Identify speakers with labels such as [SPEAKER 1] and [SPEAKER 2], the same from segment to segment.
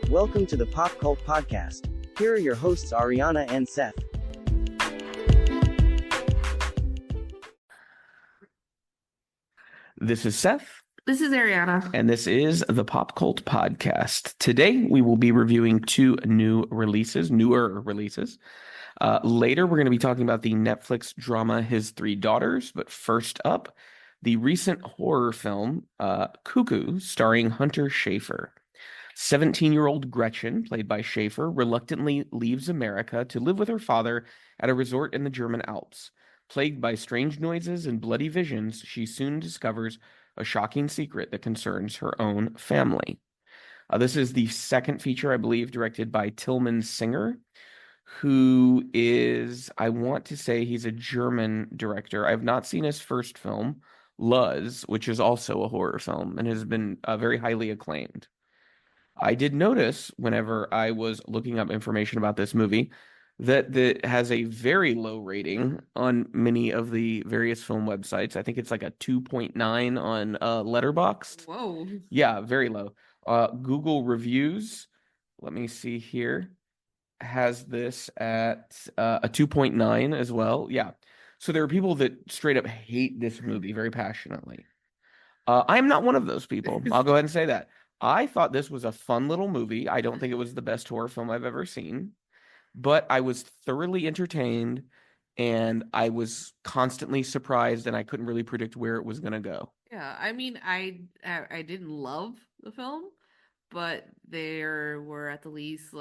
[SPEAKER 1] Welcome to the Pop Cult Podcast. Here are your hosts, Ariana and Seth.
[SPEAKER 2] This is Seth.
[SPEAKER 3] This is Ariana.
[SPEAKER 2] And this is the Pop Cult Podcast. Today, we will be reviewing newer releases. Later, we're going to be talking about the Netflix drama His Three Daughters. But first up, the recent horror film, Cuckoo, starring Hunter Schafer. 17-year-old Gretchen, played by Schafer, reluctantly leaves America to live with her father at a resort in the German Alps. Plagued by strange noises and bloody visions, she soon discovers a shocking secret that concerns her own family. This is the second feature, I believe, directed by Tillman Singer, who is, I want to say he's a German director. I've not seen his first film, Luz, which is also a horror film and has been very highly acclaimed. I did notice whenever I was looking up information about this movie that it has a very low rating on many of the various film websites. I think it's like a 2.9 on Letterboxd.
[SPEAKER 3] Whoa.
[SPEAKER 2] Yeah, very low. Google Reviews, let me see here, has this at a 2.9 as well. Yeah. So there are people that straight up hate this movie very passionately. I am not one of those people. I'll go ahead and say that. I thought this was a fun little movie. I don't think it was the best horror film I've ever seen, but I was thoroughly entertained and I was constantly surprised and I couldn't really predict where it was going to go.
[SPEAKER 3] Yeah, I mean, I didn't love the film, but there were at the least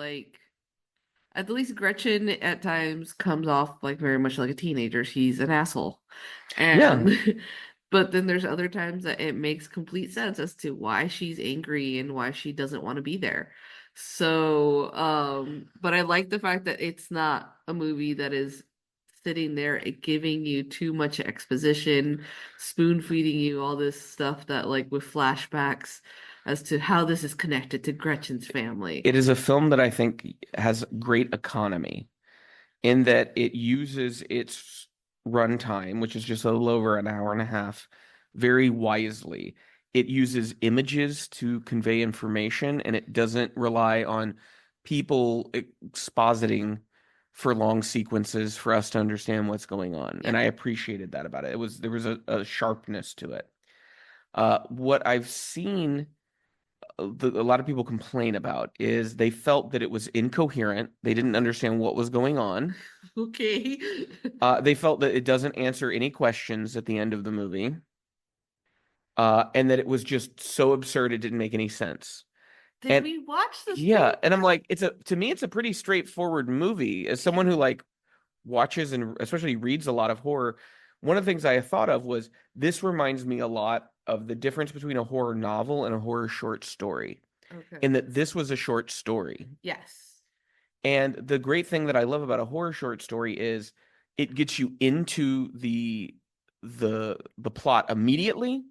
[SPEAKER 3] Gretchen at times comes off like very much like a teenager. She's an asshole. And
[SPEAKER 2] Yeah.
[SPEAKER 3] But then there's other times that it makes complete sense as to why she's angry and why she doesn't want to be there. So, but I like the fact that it's not a movie that is sitting there giving you too much exposition, spoon feeding you all this stuff that like with flashbacks as to how this is connected to Gretchen's family.
[SPEAKER 2] It is a film that I think has great economy in that it uses its runtime, which is just a little over an hour and a half, very wisely. It uses images to convey information, and it doesn't rely on people expositing for long sequences for us to understand what's going on.
[SPEAKER 3] Yeah.
[SPEAKER 2] And I appreciated that about it. There was a sharpness to it. What I've seen a lot of people complain about is they felt that it was incoherent. They didn't understand what was going on.
[SPEAKER 3] Okay.
[SPEAKER 2] They felt that it doesn't answer any questions at the end of the movie. And that it was just so absurd it didn't make any sense.
[SPEAKER 3] Did we watch this?
[SPEAKER 2] Yeah, and I'm like, to me, it's a pretty straightforward movie. As someone who like watches and especially reads a lot of horror, one of the things I thought of was this reminds me a lot of the difference between a horror novel and a horror short story.
[SPEAKER 3] Okay.
[SPEAKER 2] In that this was a short story.
[SPEAKER 3] Yes.
[SPEAKER 2] And the great thing that I love about a horror short story is it gets you into the plot immediately,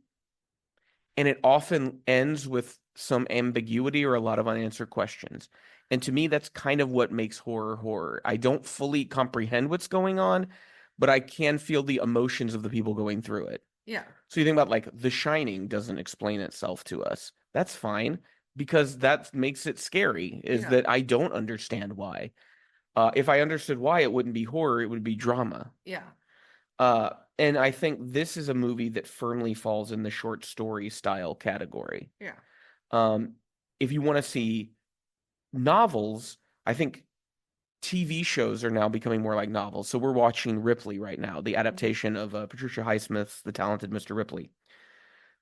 [SPEAKER 2] and it often ends with some ambiguity or a lot of unanswered questions. And to me, that's kind of what makes horror. I don't fully comprehend what's going on, but I can feel the emotions of the people going through it.
[SPEAKER 3] Yeah.
[SPEAKER 2] So you think about like The Shining doesn't explain itself to us. That's fine because that makes it scary is that I don't understand why. If I understood why, it wouldn't be horror, it would be drama.
[SPEAKER 3] Yeah.
[SPEAKER 2] And I think this is a movie that firmly falls in the short story style category.
[SPEAKER 3] Yeah.
[SPEAKER 2] If you want to see novels, I think TV shows are now becoming more like novels. So we're watching Ripley right now, the adaptation of Patricia Highsmith's The Talented Mr. Ripley.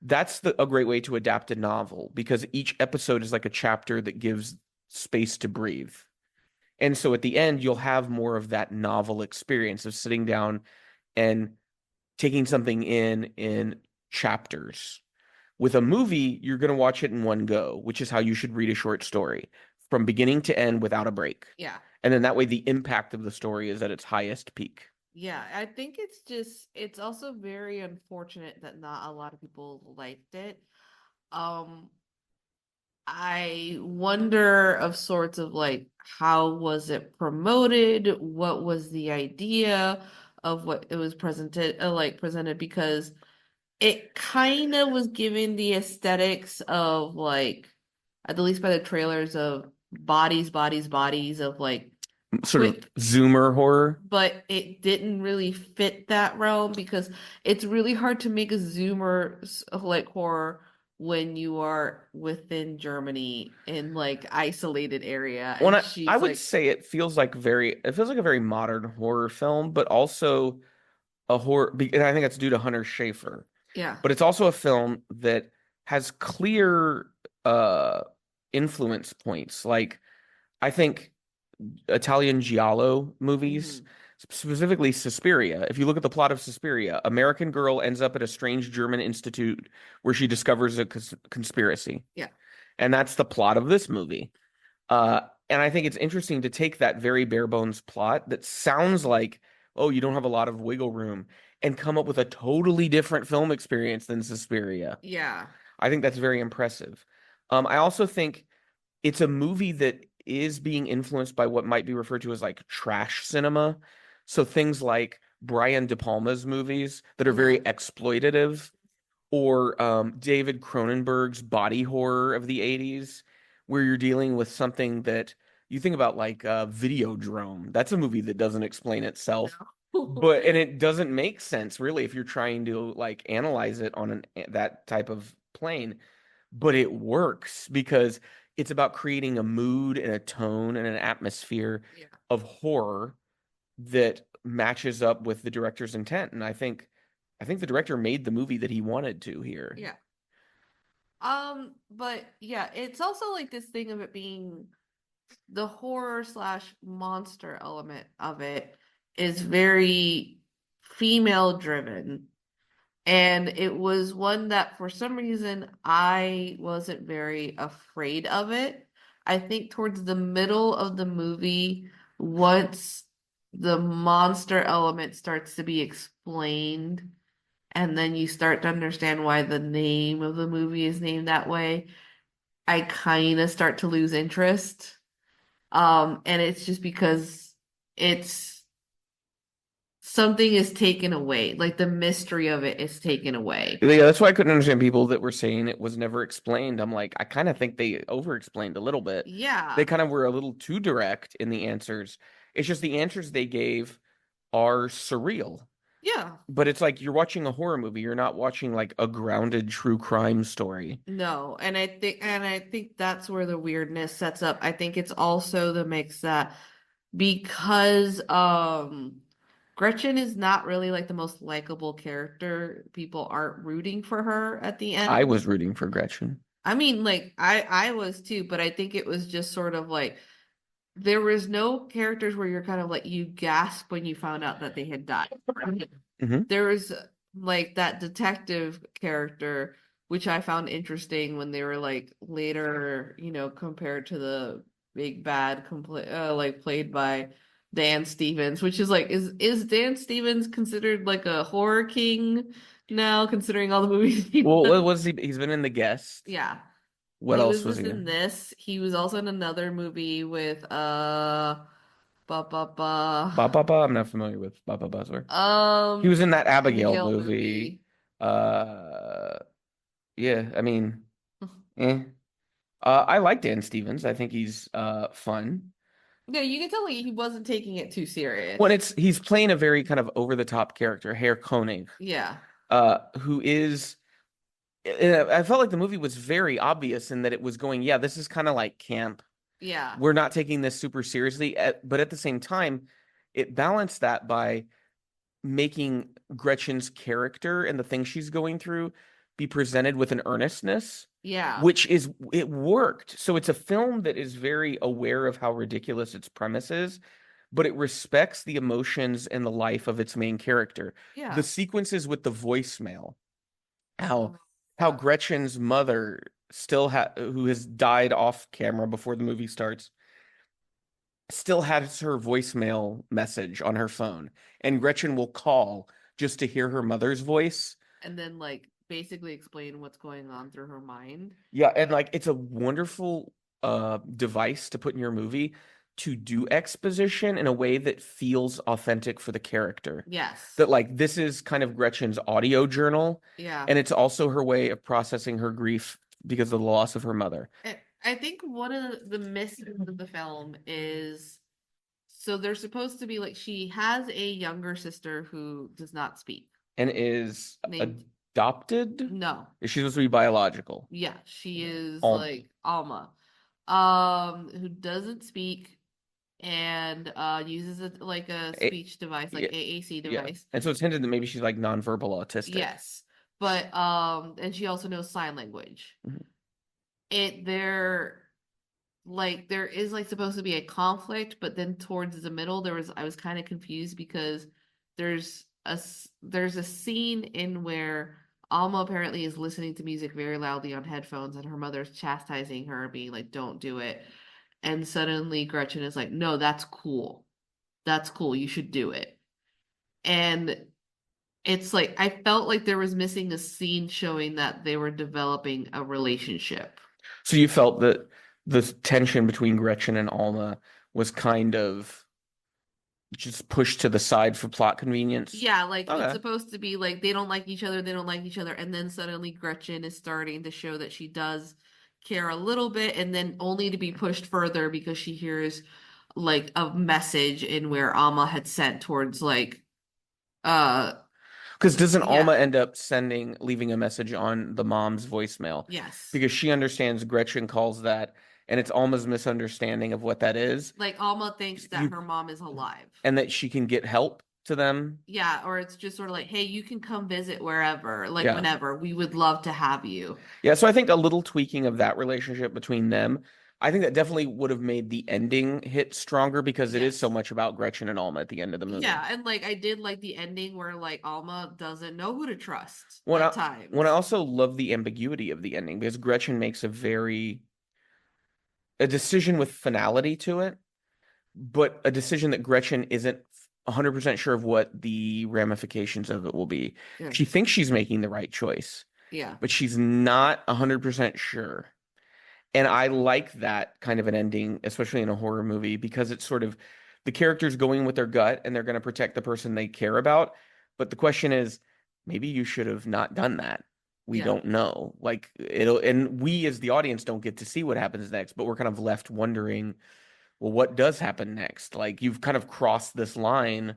[SPEAKER 2] That's a great way to adapt a novel because each episode is like a chapter that gives space to breathe. And so at the end, you'll have more of that novel experience of sitting down and taking something in chapters. With a movie, you're going to watch it in one go, which is how you should read a short story from beginning to end without a break.
[SPEAKER 3] Yeah.
[SPEAKER 2] And then that way the impact of the story is at its highest peak.
[SPEAKER 3] Yeah, I think it's also very unfortunate that not a lot of people liked it. I wonder of sorts of like, how was it promoted? What was the idea of what it was presented because it kind of was given the aesthetics of like, at least by the trailers, of bodies of like
[SPEAKER 2] Sort of
[SPEAKER 3] quick,
[SPEAKER 2] Zoomer horror.
[SPEAKER 3] but it didn't really fit that realm because it's really hard to make a like horror when you are within Germany in like isolated area
[SPEAKER 2] When
[SPEAKER 3] and
[SPEAKER 2] I
[SPEAKER 3] she's
[SPEAKER 2] would
[SPEAKER 3] like
[SPEAKER 2] say it feels like a very modern horror film, but also a horror, and I think that's due to Hunter Schafer.
[SPEAKER 3] yeah.
[SPEAKER 2] But it's also a film that has clear uh influence points. Like I think Italian giallo movies,
[SPEAKER 3] Hmm.
[SPEAKER 2] specifically Suspiria. If you look at the plot of Suspiria, American girl ends up at a strange German institute where she discovers a conspiracy.
[SPEAKER 3] Yeah.
[SPEAKER 2] And that's the plot of this movie. Uh, and I think it's interesting to take that very bare bones plot that sounds like, oh, you don't have a lot of wiggle room, and come up with a totally different film experience than Suspiria.
[SPEAKER 3] Yeah.
[SPEAKER 2] I think that's very impressive. I also think it's a movie that is being influenced by what might be referred to as like trash cinema. So things like Brian De Palma's movies that are
[SPEAKER 3] Yeah.
[SPEAKER 2] very exploitative, or David Cronenberg's body horror of the 80s, where you're dealing with something that you think about like Videodrome. That's a movie that doesn't explain itself,
[SPEAKER 3] No.
[SPEAKER 2] but and it doesn't make sense really if you're trying to like analyze it on that type of plane, but it works because it's about creating a mood and a tone and an atmosphere
[SPEAKER 3] Yeah.
[SPEAKER 2] of horror that matches up with the director's intent. And I think the director made the movie that he wanted to here.
[SPEAKER 3] Yeah. But yeah, it's also like this thing of it being the horror slash monster element of it is very female driven. And it was one that for some reason I wasn't very afraid of it. I think towards the middle of the movie, once the monster element starts to be explained, and then you start to understand why the name of the movie is named that way, I kind of start to lose interest. And it's just because it's something is taken away, like the mystery of it is taken away.
[SPEAKER 2] Yeah, that's why I couldn't understand people that were saying it was never explained. I'm like, I kind of think they over-explained a little bit. They
[SPEAKER 3] Yeah.
[SPEAKER 2] kind of were a little too direct in the answers. It's just the answers they gave are surreal.
[SPEAKER 3] Yeah.
[SPEAKER 2] But it's like you're watching a horror movie. You're not watching like a grounded true crime story.
[SPEAKER 3] No, and I think that's where the weirdness sets up. I think it's also the mix that because Gretchen is not really like the most likable character, people aren't rooting for her at the
[SPEAKER 2] I
[SPEAKER 3] end.
[SPEAKER 2] was rooting for Gretchen.
[SPEAKER 3] I mean, like I was too, but I think it was just sort of like there was no characters where you're kind of like you gasp when you found out that they had died.
[SPEAKER 2] Hmm.
[SPEAKER 3] There was like that detective character, which I found interesting when they were like later, compared to the big bad like played by Dan Stevens, which is like is Dan Stevens considered like a horror king now, considering all the movies he's
[SPEAKER 2] Well,
[SPEAKER 3] done?
[SPEAKER 2] what was he? He's been in The Guest.
[SPEAKER 3] Yeah.
[SPEAKER 2] What
[SPEAKER 3] He
[SPEAKER 2] else
[SPEAKER 3] was
[SPEAKER 2] was
[SPEAKER 3] just
[SPEAKER 2] he
[SPEAKER 3] in
[SPEAKER 2] in?
[SPEAKER 3] this. He was also in another movie with ba ba
[SPEAKER 2] Ba
[SPEAKER 3] ba
[SPEAKER 2] Ba Ba. I'm not familiar with Ba Ba Buzzword. He was
[SPEAKER 3] um
[SPEAKER 2] in that Abigail
[SPEAKER 3] Abigail
[SPEAKER 2] movie.
[SPEAKER 3] movie.
[SPEAKER 2] Uh, yeah. I mean, eh. I like Dan Stevens. I think he's fun.
[SPEAKER 3] Yeah, you can tell he wasn't taking it too serious.
[SPEAKER 2] When he's playing a very kind of over the top character, Herr Koenig,
[SPEAKER 3] Yeah.
[SPEAKER 2] who is. I felt like the movie was very obvious in that it was going, yeah, this is kind of like camp.
[SPEAKER 3] Yeah.
[SPEAKER 2] We're not taking this super seriously, but at the same time, it balanced that by making Gretchen's character and the things she's going through be presented with an earnestness,
[SPEAKER 3] Yeah.
[SPEAKER 2] which is it worked. So it's a film that is very aware of how ridiculous its premise is, but it respects the emotions and the life of its main character. The
[SPEAKER 3] Yeah.
[SPEAKER 2] sequences with the voicemail, how
[SPEAKER 3] Oh,
[SPEAKER 2] how
[SPEAKER 3] yeah.
[SPEAKER 2] Gretchen's mother still who has died off camera before the movie starts still has her voicemail message on her phone, and Gretchen will call just to hear her mother's voice.
[SPEAKER 3] And then like basically explain what's going on through her mind.
[SPEAKER 2] Yeah, and like it's a wonderful device to put in your movie to do exposition in a way that feels authentic for the character.
[SPEAKER 3] Yes.
[SPEAKER 2] That like this is kind of Gretchen's audio journal,
[SPEAKER 3] Yeah.
[SPEAKER 2] and it's also her way of processing her grief because of the loss of her mother.
[SPEAKER 3] And I think one of the misses of the film is so they're supposed to be like she has a younger sister who does not speak.
[SPEAKER 2] And is
[SPEAKER 3] Named
[SPEAKER 2] adopted?
[SPEAKER 3] No.
[SPEAKER 2] Is she supposed to be biological?
[SPEAKER 3] Yeah, she is
[SPEAKER 2] Um,
[SPEAKER 3] like Alma, who doesn't speak and uses it like a
[SPEAKER 2] a-
[SPEAKER 3] speech device, like
[SPEAKER 2] yeah,
[SPEAKER 3] AAC
[SPEAKER 2] yeah.
[SPEAKER 3] device.
[SPEAKER 2] And so it's hinted that maybe she's like nonverbal autistic.
[SPEAKER 3] Yes. But and she also knows sign language.
[SPEAKER 2] Mhm.
[SPEAKER 3] There is like supposed to be a conflict, but then towards the middle I was kind of confused because there's a scene in where Alma apparently is listening to music very loudly on headphones and her mother's chastising her, being like, "Don't do it." And suddenly Gretchen is like, "No, that's cool. That's cool. You should do it." And it's like I felt like there was missing a scene showing that they were developing a relationship.
[SPEAKER 2] So you felt that the tension between Gretchen and Alma was kind of just pushed to the side for plot convenience.
[SPEAKER 3] Yeah, like it's
[SPEAKER 2] Okay.
[SPEAKER 3] supposed to be like they don't like each other, they don't like each other, and then suddenly Gretchen is starting to show that she does care a little bit, and then only to be pushed further because she hears like a message in where Alma had sent towards like uh
[SPEAKER 2] Because doesn't
[SPEAKER 3] yeah,
[SPEAKER 2] Alma end up leaving a message on the mom's voicemail?
[SPEAKER 3] yes.
[SPEAKER 2] Because she understands Gretchen calls that, and it's Alma's misunderstanding of what that is.
[SPEAKER 3] Like Alma thinks that
[SPEAKER 2] You
[SPEAKER 3] her mom is alive.
[SPEAKER 2] and that she can get help to them.
[SPEAKER 3] Yeah, or it's just sort of like, hey, you can come visit wherever, like
[SPEAKER 2] Yeah.
[SPEAKER 3] whenever. We would love to have you.
[SPEAKER 2] Yeah, so I think a little tweaking of that relationship between them, I think that definitely would have made the ending hit stronger because it is so
[SPEAKER 3] Yes.
[SPEAKER 2] much about Gretchen and Alma at the end of the movie.
[SPEAKER 3] Yeah, and like I did like the ending where like Alma doesn't know who to trust
[SPEAKER 2] When
[SPEAKER 3] at
[SPEAKER 2] I when I
[SPEAKER 3] times.
[SPEAKER 2] also love the ambiguity of the ending because Gretchen makes a decision with finality to it, but a decision that Gretchen isn't 100% sure of what the ramifications of it will be.
[SPEAKER 3] Yeah.
[SPEAKER 2] She thinks she's making the right choice,
[SPEAKER 3] Yeah.
[SPEAKER 2] but she's not 100% sure. And I like that kind of an ending, especially in a horror movie, because it's sort of the characters going with their gut and they're going to protect the person they care about. But the question is, maybe you should have not done that. We
[SPEAKER 3] Yeah.
[SPEAKER 2] don't know. Like and we as the audience don't get to see what happens next, but we're kind of left wondering, well, what does happen next? Like you've kind of crossed this line.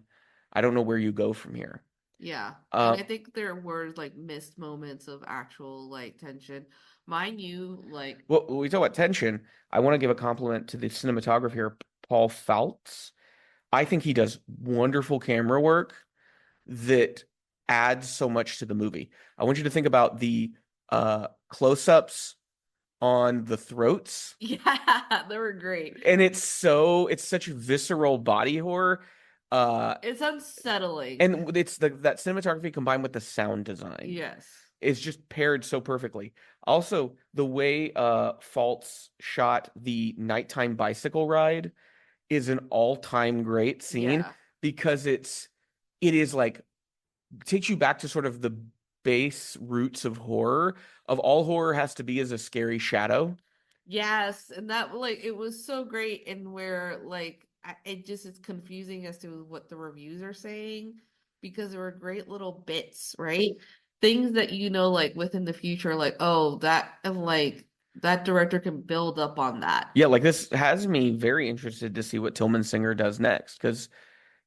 [SPEAKER 2] I don't know where you go from here.
[SPEAKER 3] Yeah. And
[SPEAKER 2] Uh,
[SPEAKER 3] I think there were like missed moments of actual like tension. Mind you, like
[SPEAKER 2] well, when we talk about tension, I want to give a compliment to the cinematographer here, Paul Faltz. I think he does wonderful camera work that adds so much to the movie. I want you to think about the close-ups on the throats,
[SPEAKER 3] yeah, they were great.
[SPEAKER 2] and it's such visceral body horror. Uh,
[SPEAKER 3] It's unsettling.
[SPEAKER 2] and it's that cinematography combined with the sound design
[SPEAKER 3] Yes.
[SPEAKER 2] is just paired so perfectly. Also, the way Faltz shot the nighttime bicycle ride is an all-time great scene
[SPEAKER 3] Yeah.
[SPEAKER 2] because it is like takes you back to sort of the base roots of horror of all horror has to be is a scary shadow.
[SPEAKER 3] Yes, and that like it was so great and where like it just is confusing as to what the reviews are saying because there were great little bits, right? Things that like within the future like oh that and like that director can build up on that.
[SPEAKER 2] Yeah, like this has me very interested to see what Tillman Singer does next because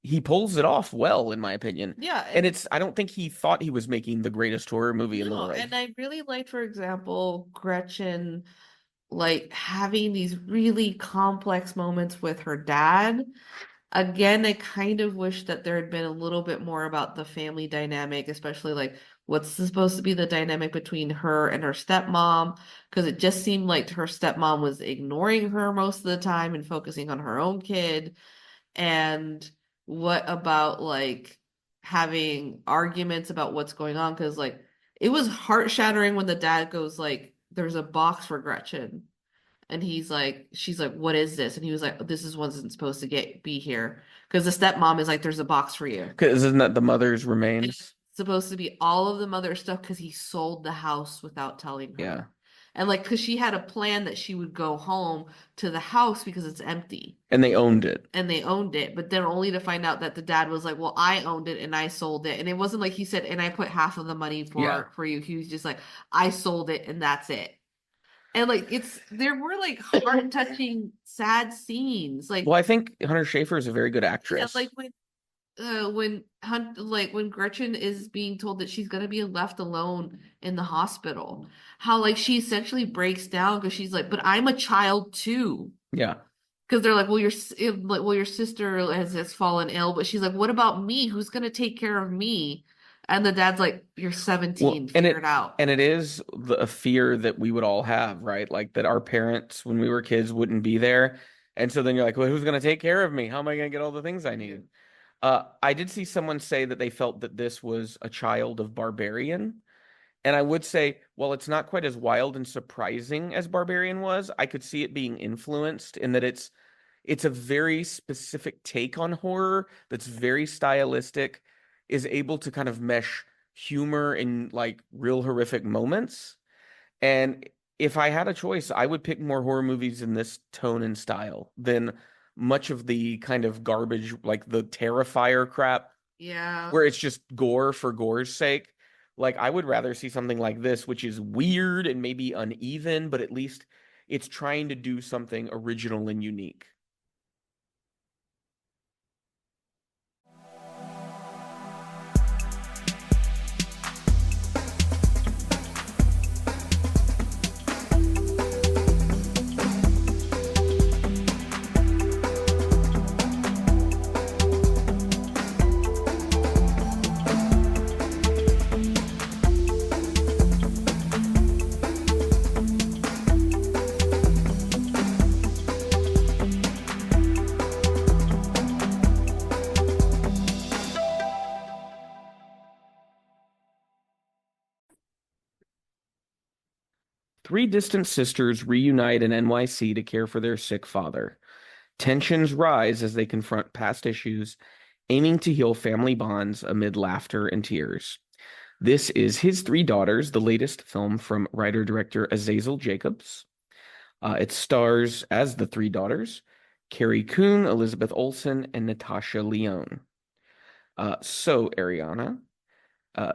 [SPEAKER 2] he pulls it off well, in my opinion.
[SPEAKER 3] Yeah,
[SPEAKER 2] And
[SPEAKER 3] and
[SPEAKER 2] it's I don't think he thought he was making the greatest horror movie in the
[SPEAKER 3] no,
[SPEAKER 2] world.
[SPEAKER 3] and I really liked, for example, Gretchen like having these really complex moments with her dad. Again, I kind of wish that there had been a little bit more about the family dynamic, especially like what's supposed to be the dynamic between her and her stepmom, because it just seemed like her stepmom was ignoring her most of the time and focusing on her own kid. And what about like having arguments about what's going on? Because like it was heart shattering when the dad goes like, "There's a box for Gretchen." And she's like, what is this? And he was like, this is wasn't supposed to be here. Because the stepmom is like, there's a box for you.
[SPEAKER 2] Because isn't that the mother's
[SPEAKER 3] And it's
[SPEAKER 2] remains?
[SPEAKER 3] supposed to be all of the mother stuff because he sold the house without telling
[SPEAKER 2] Yeah.
[SPEAKER 3] her. And like, because she had a plan that she would go home to the house because it's empty.
[SPEAKER 2] And they owned it.
[SPEAKER 3] And they owned it, but then only to find out that the dad was like, well, I owned it and I sold it. And it wasn't like he said, and I put half of the money
[SPEAKER 2] Yeah.
[SPEAKER 3] for you. He was just like, I sold it and that's it. And like there were like heart touching, sad scenes. Like
[SPEAKER 2] Well, I think Hunter Schafer is a very good
[SPEAKER 3] yeah,
[SPEAKER 2] actress.
[SPEAKER 3] like when Gretchen is being told that she's gonna be left alone in the hospital, how like she essentially breaks down because she's like, but I'm a child too.
[SPEAKER 2] Yeah.
[SPEAKER 3] Because they're like, well, your sister has fallen ill, but she's like, what about me? Who's gonna take care of me? And the dad's like, you're 17,
[SPEAKER 2] Well, and
[SPEAKER 3] figure it
[SPEAKER 2] it
[SPEAKER 3] out.
[SPEAKER 2] and it is a fear that we would all have, right? Like that our parents, when we were kids, wouldn't be there. And so then you're like, well, who's going to take care of me? How am I going to get all the things I
[SPEAKER 3] Yeah.
[SPEAKER 2] need? I did see someone say that they felt that this was a child of Barbarian. And I would say, well, it's not quite as wild and surprising as Barbarian was. I could see it being influenced in that it's a very specific take on horror that's very stylistic, is able to kind of mesh humor in like real horrific moments. And if I had a choice, I would pick more horror movies in this tone and style than much of the kind of garbage, like the Terrifier crap,
[SPEAKER 3] Yeah.
[SPEAKER 2] where it's just gore for gore's sake. Like, I would rather see something like this, which is weird and maybe uneven, but at least it's trying to do something original and unique. Three distant sisters reunite in NYC to care for their sick father. Tensions rise as they confront past issues, aiming to heal family bonds amid laughter and tears. This is His Three Daughters, the latest film from writer-director Azazel Jacobs. It stars as the three daughters, Carrie Coon, Elizabeth Olsen, and Natasha Lyonne. So, Ariana,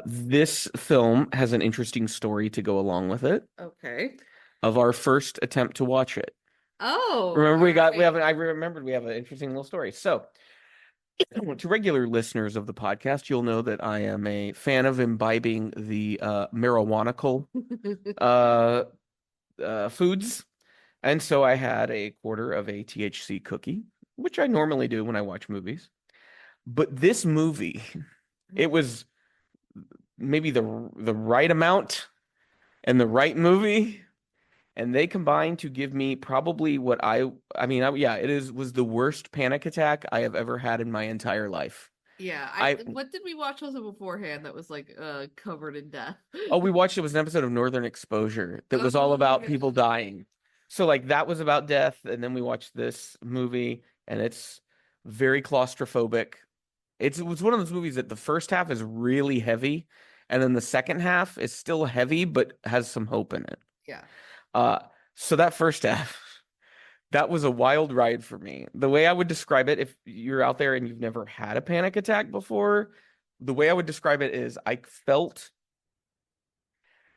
[SPEAKER 2] this film has an interesting story to go along with it
[SPEAKER 3] Okay.
[SPEAKER 2] of our first attempt to watch it.
[SPEAKER 3] Oh,
[SPEAKER 2] Remember,
[SPEAKER 3] all right.
[SPEAKER 2] I remembered we have an interesting little story. So, to regular listeners of the podcast, you'll know that I am a fan of imbibing the marijuanical uh, foods. And so I had a quarter of a THC cookie, which I normally do when I watch movies. But this movie, it was maybe the right amount and the right movie, and they combined to give me probably what yeah, was the worst panic attack I have ever had in my entire life.
[SPEAKER 3] Yeah,
[SPEAKER 2] I
[SPEAKER 3] what did we watch also beforehand that was like covered in death?
[SPEAKER 2] Oh, we watched it was an episode of Northern Exposure that was all
[SPEAKER 3] Oh my
[SPEAKER 2] about
[SPEAKER 3] God.
[SPEAKER 2] people dying. So like that was about death, and then we watched this movie, and it's very claustrophobic. It was one of those movies that the first half is really heavy, and then the second half is still heavy but has some hope in it.
[SPEAKER 3] Yeah.
[SPEAKER 2] Uh, so that first half, that was a wild ride for me. The way I would describe it, if you're out there and you've never had a panic attack before, the way I would describe it is I felt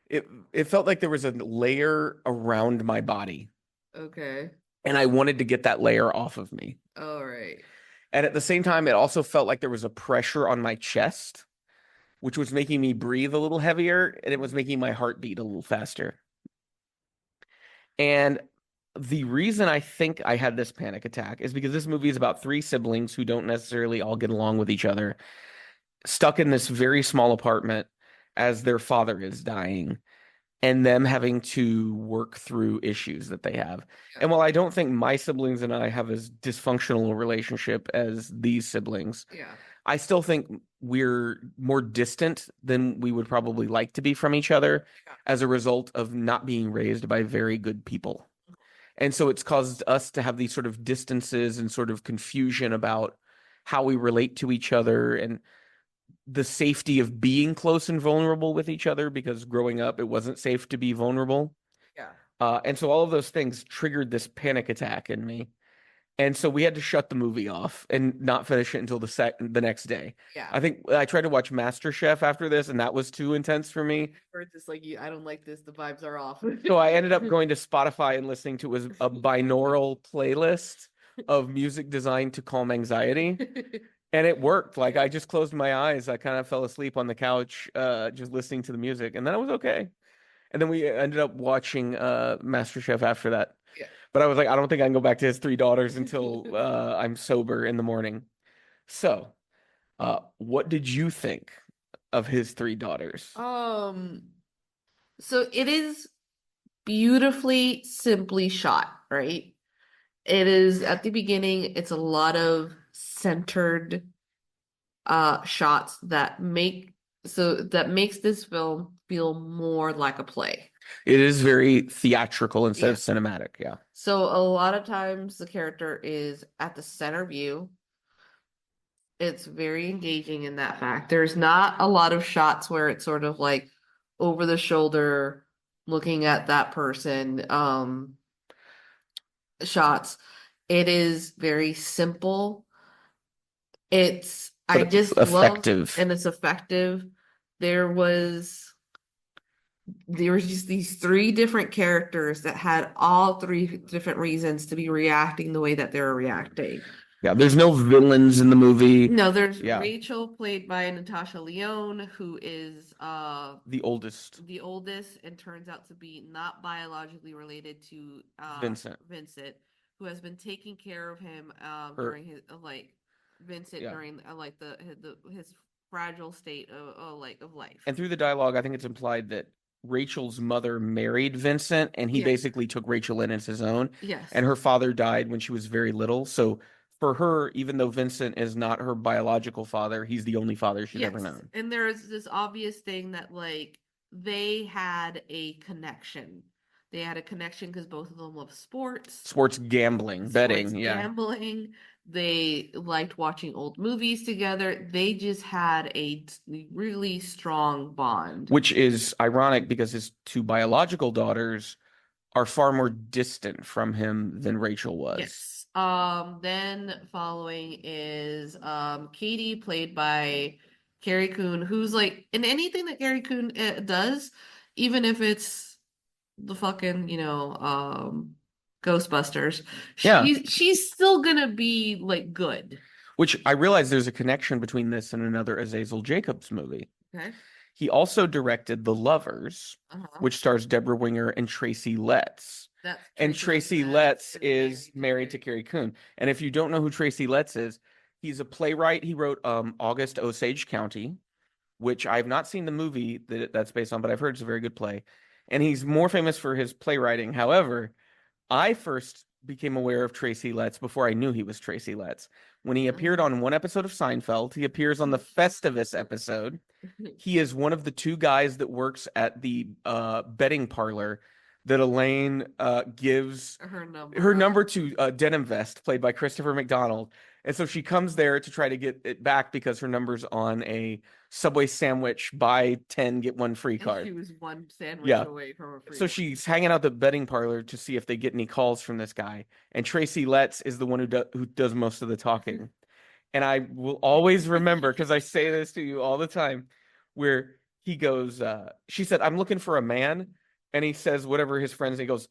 [SPEAKER 2] it felt like there was a layer around my body,
[SPEAKER 3] Okay.
[SPEAKER 2] and I wanted to get that layer off of me.
[SPEAKER 3] All right.
[SPEAKER 2] And at the same time, it also felt like there was a pressure on my chest, which was making me breathe a little heavier, and it was making my heart beat a little faster. And the reason I think I had this panic attack is because this movie is about three siblings who don't necessarily all get along with each other, stuck in this very small apartment as their father is dying, and them having to work through issues that they have.
[SPEAKER 3] Yeah.
[SPEAKER 2] And while I don't think my siblings and I have as dysfunctional a relationship as these siblings,
[SPEAKER 3] Yeah.
[SPEAKER 2] I still think we're more distant than we would probably like to be from each other
[SPEAKER 3] Yeah.
[SPEAKER 2] as a result of not being raised by very good people. And so it's caused us to have these sort of distances and sort of confusion about how we relate to each other and the safety of being close and vulnerable with each other, because growing up, it wasn't safe to be vulnerable.
[SPEAKER 3] Yeah.
[SPEAKER 2] And so all of those things triggered this panic attack in me. And so we had to shut the movie off and not finish it until the next day.
[SPEAKER 3] Yeah.
[SPEAKER 2] I think I tried to watch MasterChef after this, and that was too intense for me.
[SPEAKER 3] Or it's just like I don't like this. The vibes are off.
[SPEAKER 2] So I ended up going to Spotify and listening to a binaural playlist of music designed to calm anxiety. And it worked. Like I just closed my eyes. I kind of fell asleep on the couch, just listening to the music, and then I was okay. And then we ended up watching MasterChef after that.
[SPEAKER 3] Yeah.
[SPEAKER 2] But I was like, I don't think I can go back to his three daughters until I'm sober in the morning. So, what did you think of his three daughters?
[SPEAKER 3] So it is beautifully, simply shot, right? It is at the beginning, it's a lot of centered shots that makes this film feel more like a play.
[SPEAKER 2] It is very theatrical instead of
[SPEAKER 3] Yeah.
[SPEAKER 2] cinematic. Yeah.
[SPEAKER 3] So a lot of times the character is at the center view. It's very engaging in that fact. There's not a lot of shots where it's sort of like over the shoulder looking at that person shots. It is very simple. I
[SPEAKER 2] But
[SPEAKER 3] just love,
[SPEAKER 2] effective.
[SPEAKER 3] and it's effective. There was just these three different characters that had all three different reasons to be reacting the way that they're reacting.
[SPEAKER 2] Yeah, there's no villains in the movie.
[SPEAKER 3] No, there's
[SPEAKER 2] Yeah.
[SPEAKER 3] Rachel, played by Natasha Lyonne, who is
[SPEAKER 2] The oldest.
[SPEAKER 3] and turns out to be not biologically related to
[SPEAKER 2] Vincent,
[SPEAKER 3] who has been taking care of him
[SPEAKER 2] Her-
[SPEAKER 3] during his Vincent
[SPEAKER 2] Yeah.
[SPEAKER 3] during his fragile state of life.
[SPEAKER 2] And through the dialogue, I think it's implied that Rachel's mother married Vincent, and he
[SPEAKER 3] Yeah.
[SPEAKER 2] basically took Rachel in as his own.
[SPEAKER 3] Yes.
[SPEAKER 2] And her father died when she was very little. So for her, even though Vincent is not her biological father, he's the only father she's ever known.
[SPEAKER 3] And there's this obvious thing that they had a connection. They had a connection because both of them love
[SPEAKER 2] Sports gambling, betting, yeah.
[SPEAKER 3] Gambling. They liked watching old movies together. They just had a really strong bond.
[SPEAKER 2] Which is ironic because his two biological daughters are far more distant from him than Rachel was.
[SPEAKER 3] Yes. Then following is Katie, played by Carrie Coon, who's in anything that Carrie Coon does, even if it's the fucking, Ghostbusters, she's still gonna be good.
[SPEAKER 2] Which I realize there's a connection between this and another Azazel Jacobs movie.
[SPEAKER 3] Okay.
[SPEAKER 2] He also directed The Lovers, which stars Deborah Winger and Tracy Letts. And Tracy Letts is married to Carrie Coon. And if you don't know who Tracy Letts is, he's a playwright. He wrote August Osage County, which I've not seen the movie that's based on, but I've heard it's a very good play. And he's more famous for his playwriting. However, I first became aware of Tracy Letts before I knew he was Tracy Letts. When he appeared on one episode of Seinfeld, he appears on the Festivus episode. He is one of the two guys that works at the betting parlor that Elaine gives her number to Denim Vest, played by Christopher McDonald. And so she comes there to try to get it back because her number's on a Subway sandwich, buy 10, get one free card.
[SPEAKER 3] She was one sandwich away from a free
[SPEAKER 2] So she's hanging out the betting parlor to see if they get any calls from this guy. And Tracy Letts is the one who does most of the talking. And I will always remember, because I say this to you all the time, where he goes, she said, I'm looking for a man. And he says whatever his friends, he goes,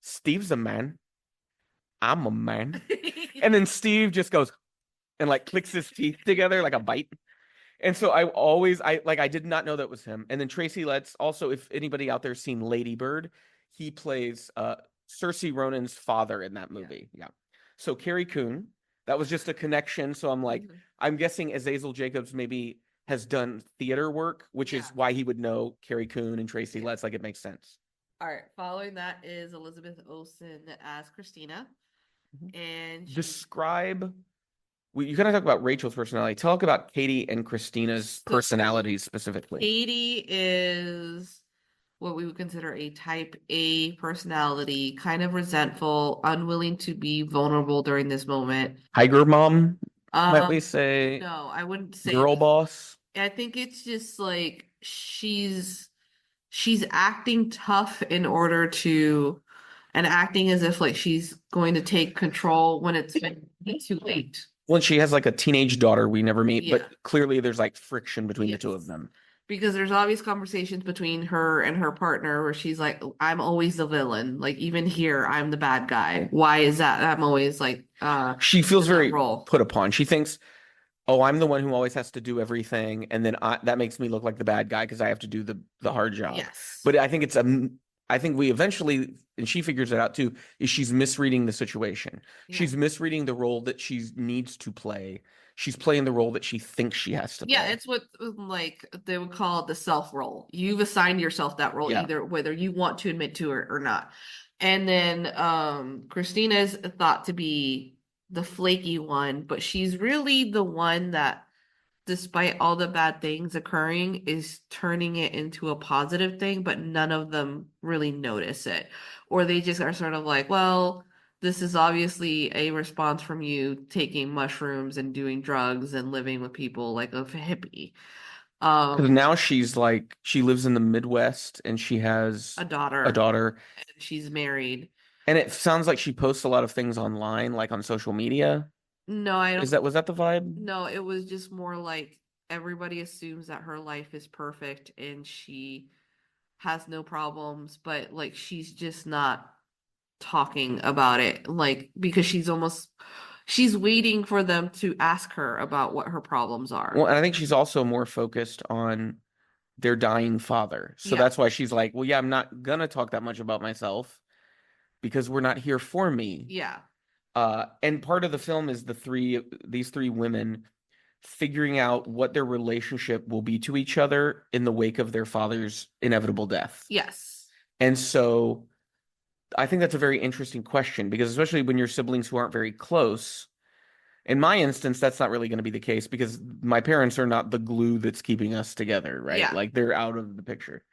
[SPEAKER 2] Steve's a man. I'm a man. And then Steve just goes and clicks his teeth together like a bite. And so I did not know that was him. And then Tracy Letts, also, if anybody out there's seen Lady Bird, he plays Saoirse Ronan's father in that movie. Yeah. So Carrie Coon, that was just a connection. So I'm guessing Azazel Jacobs maybe has done theater work, which is why he would know Carrie Coon and Tracy Letts. It makes sense.
[SPEAKER 3] All right. Following that is Elizabeth Olsen as Christina. And
[SPEAKER 2] describe. You kind of talk about Rachel's personality. Talk about Katie and Christina's personalities specifically.
[SPEAKER 3] Katie is what we would consider a type A personality, kind of resentful, unwilling to be vulnerable during this moment.
[SPEAKER 2] Tiger mom, might we say?
[SPEAKER 3] No, I wouldn't say
[SPEAKER 2] girl boss.
[SPEAKER 3] I think it's just she's acting tough in order to and acting as if like she's going to take control when it's been too late.
[SPEAKER 2] Well, she has like a teenage daughter we never meet,
[SPEAKER 3] Yeah.
[SPEAKER 2] but clearly there's like friction between the two of
[SPEAKER 3] Yes.
[SPEAKER 2] them.
[SPEAKER 3] Because there's obvious conversations between her and her partner where she's like, I'm always the villain. Like even here, I'm the bad guy. Why is that? I'm always like
[SPEAKER 2] She feels
[SPEAKER 3] in that
[SPEAKER 2] very
[SPEAKER 3] role.
[SPEAKER 2] put upon. She thinks, "Oh, I'm the one who always has to do everything, and then that makes me look like the bad guy because I have to do the hard job."
[SPEAKER 3] Yes.
[SPEAKER 2] But I think we eventually, and she figures it out too, is she's misreading the situation.
[SPEAKER 3] Yeah.
[SPEAKER 2] She's misreading the role that she needs to play. She's playing the role that she thinks she has to
[SPEAKER 3] Yeah,
[SPEAKER 2] play.
[SPEAKER 3] it's what like they would call it the self role. You've assigned yourself that role,
[SPEAKER 2] Yeah.
[SPEAKER 3] either whether you want to admit to it or not. And then Christina is thought to be the flaky one, but she's really the one that, despite all the bad things occurring, is turning it into a positive thing, but none of them really notice it. Or they just are sort of like, well, this is obviously a response from you taking mushrooms and doing drugs and living with people like a hippie.
[SPEAKER 2] Because now she's like, she lives in the Midwest and she has
[SPEAKER 3] A daughter,
[SPEAKER 2] a daughter.
[SPEAKER 3] and she's married.
[SPEAKER 2] And it sounds like she posts a lot of things online, like on social media.
[SPEAKER 3] No, I don't.
[SPEAKER 2] Was that the vibe?
[SPEAKER 3] No, it was just more like everybody assumes that her life is perfect and she has no problems, but like she's just not talking about it, like because she's waiting for them to ask her about what her problems
[SPEAKER 2] Well,
[SPEAKER 3] are.
[SPEAKER 2] and I think she's also more focused on their dying father. So
[SPEAKER 3] Yeah.
[SPEAKER 2] that's why she's like, well, yeah, I'm not gonna talk that much about myself because we're not here for me.
[SPEAKER 3] Yeah.
[SPEAKER 2] And part of the film is these three women figuring out what their relationship will be to each other in the wake of their father's inevitable death.
[SPEAKER 3] Yes.
[SPEAKER 2] And so I think that's a very interesting question because especially when you're siblings who aren't very close, in my instance, that's not really going to be the case because my parents are not the glue that's keeping us together, right?
[SPEAKER 3] Yeah.
[SPEAKER 2] Like they're out of the picture.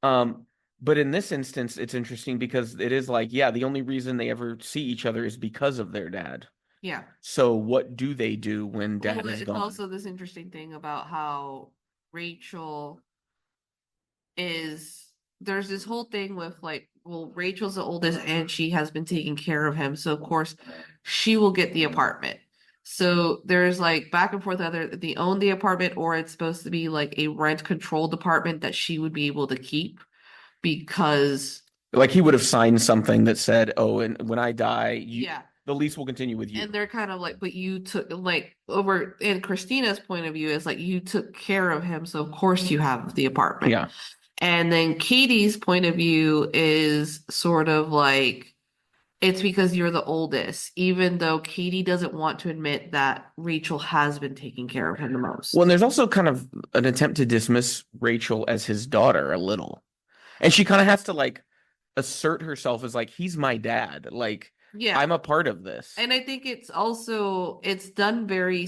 [SPEAKER 2] Um, but in this instance, it's interesting because it is like, yeah, the only reason they ever see each other is because of their dad.
[SPEAKER 3] Yeah.
[SPEAKER 2] So what do they do when dad
[SPEAKER 3] Well,
[SPEAKER 2] is
[SPEAKER 3] it's
[SPEAKER 2] gone?
[SPEAKER 3] also this interesting thing about how Rachel is there's this whole thing with like, well, Rachel's the oldest and she has been taking care of him, so of course she will get the apartment. So there's like back and forth whether they own the apartment or it's supposed to be like a rent controlled apartment that she would be able to keep because
[SPEAKER 2] Like he would have signed something that said, "Oh, and when I die,
[SPEAKER 3] yeah.
[SPEAKER 2] the lease will continue with you."
[SPEAKER 3] And they're kind of like, but you took like over in Christina's point of view is like you took care of him, so of course you have the apartment.
[SPEAKER 2] Yeah.
[SPEAKER 3] And then Katie's point of view is sort of like it's because you're the oldest, even though Katie doesn't want to admit that Rachel has been taking care of him the most.
[SPEAKER 2] Well, and there's also kind of an attempt to dismiss Rachel as his daughter a little. And she kind of has to like assert herself as like, he's my dad. Like,
[SPEAKER 3] Yeah.
[SPEAKER 2] I'm a part of this.
[SPEAKER 3] And I think it's done very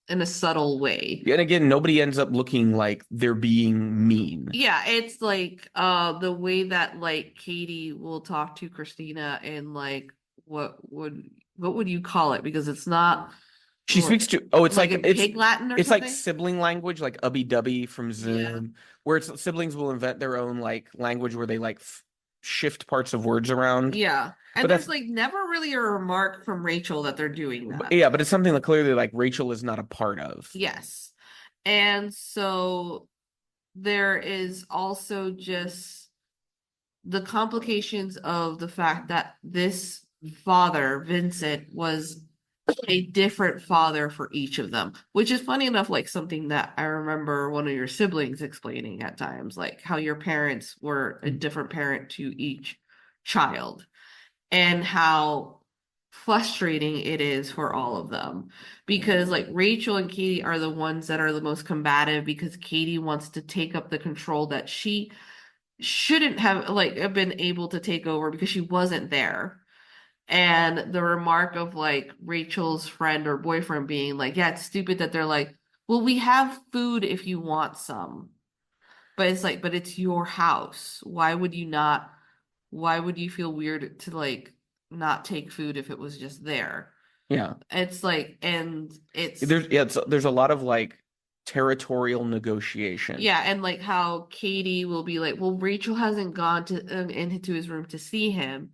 [SPEAKER 3] in a subtle way.
[SPEAKER 2] And again, nobody ends up looking like they're being mean.
[SPEAKER 3] Yeah, it's like the way that like Katie will talk to Christina and like what would you call it? Because it's not
[SPEAKER 2] She speaks to it's like
[SPEAKER 3] in pig Latin or
[SPEAKER 2] it's
[SPEAKER 3] something.
[SPEAKER 2] like sibling language, like ubby dubby from Zoom, where it's siblings will invent their own like language where they like shift parts of words around.
[SPEAKER 3] Yeah. And
[SPEAKER 2] But
[SPEAKER 3] there's
[SPEAKER 2] that's
[SPEAKER 3] like never really a remark from Rachel that they're doing that.
[SPEAKER 2] yeah, but it's something that clearly like Rachel is not a part of.
[SPEAKER 3] Yes. And so there is also just the complications of the fact that this father, Vincent, was a different father for each of them, which is funny enough, like something that I remember one of your siblings explaining at times, like how your parents were a different parent to each child and how frustrating it is for all of them because like Rachel and Katie are the ones that are the most combative because Katie wants to take up the control that she shouldn't have been able to take over because she wasn't there. And the remark of like Rachel's friend or boyfriend being like, yeah, it's stupid that they're like, well, we have food if you want some. But it's like, but it's your house. Why would you feel weird to like not take food if it was just there?
[SPEAKER 2] Yeah.
[SPEAKER 3] It's like, and
[SPEAKER 2] there's a lot of like territorial negotiation.
[SPEAKER 3] Yeah, and like how Katie will be like, well, Rachel hasn't gone to into his room to see him,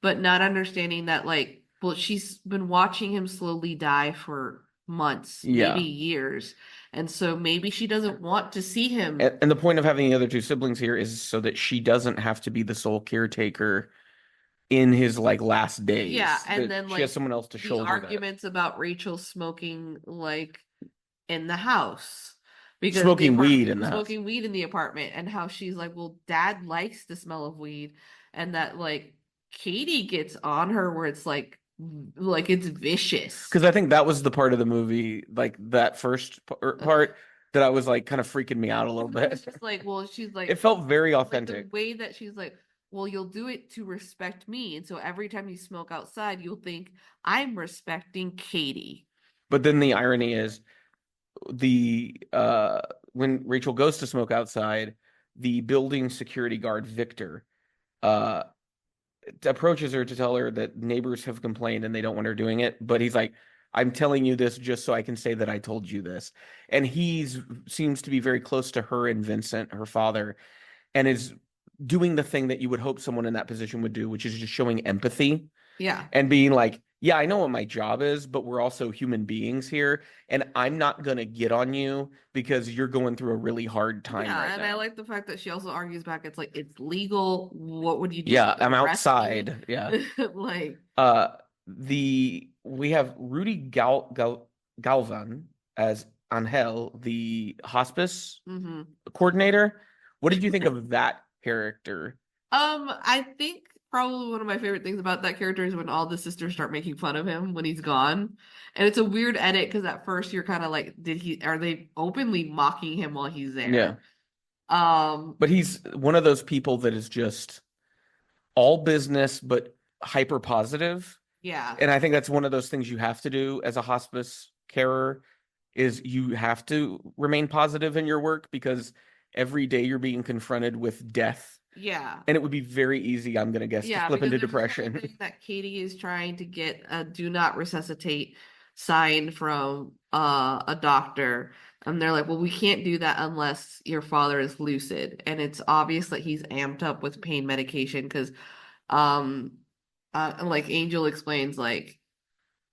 [SPEAKER 3] but not understanding that, like, well, she's been watching him slowly die for months, maybe
[SPEAKER 2] Yeah.
[SPEAKER 3] years. And so maybe she doesn't want to see him.
[SPEAKER 2] And the point of having the other two siblings here is so that she doesn't have to be the sole caretaker in his like last
[SPEAKER 3] Yeah,
[SPEAKER 2] days.
[SPEAKER 3] and
[SPEAKER 2] That
[SPEAKER 3] then
[SPEAKER 2] she has
[SPEAKER 3] like
[SPEAKER 2] someone else to
[SPEAKER 3] the
[SPEAKER 2] shoulder that.
[SPEAKER 3] arguments about Rachel smoking like in the house because the
[SPEAKER 2] Smoking weed
[SPEAKER 3] apartment
[SPEAKER 2] in the house.
[SPEAKER 3] smoking weed in the apartment, and how she's like, well, dad likes the smell of weed, and that like Katie gets on her where it's like it's vicious.
[SPEAKER 2] Because I think that was the part of the movie, like that first part, that I was like kind of freaking me out a little bit.
[SPEAKER 3] It's just like, well, she's
[SPEAKER 2] It
[SPEAKER 3] like
[SPEAKER 2] felt very
[SPEAKER 3] like the
[SPEAKER 2] authentic.
[SPEAKER 3] way that she's like, well, you'll do it to respect me, and so every time you smoke outside, you'll think I'm respecting Katie.
[SPEAKER 2] But then the irony is the when Rachel goes to smoke outside, the building security guard Victor uh approaches her to tell her that neighbors have complained and they don't want her doing it, but he's like, I'm telling you this just so I can say that I told you this. And he's seems to be very close to her and Vincent, her father, and is doing the thing that you would hope someone in that position would do, which is just showing empathy
[SPEAKER 3] Yeah.
[SPEAKER 2] and being like, yeah, I know what my job is, but we're also human beings here, and I'm not gonna get on you because you're going through a really hard time
[SPEAKER 3] Yeah,
[SPEAKER 2] right
[SPEAKER 3] and I
[SPEAKER 2] now.
[SPEAKER 3] like the fact that she also argues back. It's like it's legal. What would you do?
[SPEAKER 2] Yeah, I'm
[SPEAKER 3] Arrest me?
[SPEAKER 2] outside. Yeah.
[SPEAKER 3] Like,
[SPEAKER 2] Uh, we have Rudy Galvan as Angel, the hospice
[SPEAKER 3] hmm
[SPEAKER 2] coordinator. What did you think of that character?
[SPEAKER 3] I think probably one of my favorite things about that character is when all the sisters start making fun of him when he's gone. And it's a weird edit because at first you're kind of like, are they openly mocking him while he's
[SPEAKER 2] Yeah,
[SPEAKER 3] there? Um,
[SPEAKER 2] but he's one of those people that is just all business but hyper positive.
[SPEAKER 3] yeah.
[SPEAKER 2] And I think that's one of those things you have to do as a hospice carer is you have to remain positive in your work because every day you're being confronted with death.
[SPEAKER 3] Yeah.
[SPEAKER 2] And it would be very easy, I'm gonna guess, to
[SPEAKER 3] Yeah,
[SPEAKER 2] slip
[SPEAKER 3] because
[SPEAKER 2] into
[SPEAKER 3] there's this whole
[SPEAKER 2] depression.
[SPEAKER 3] thing that Katie is trying to get a do not resuscitate sign from a doctor. And they're like, well, we can't do that unless your father is lucid. And it's obvious that he's amped up with pain medication because um like Angel explains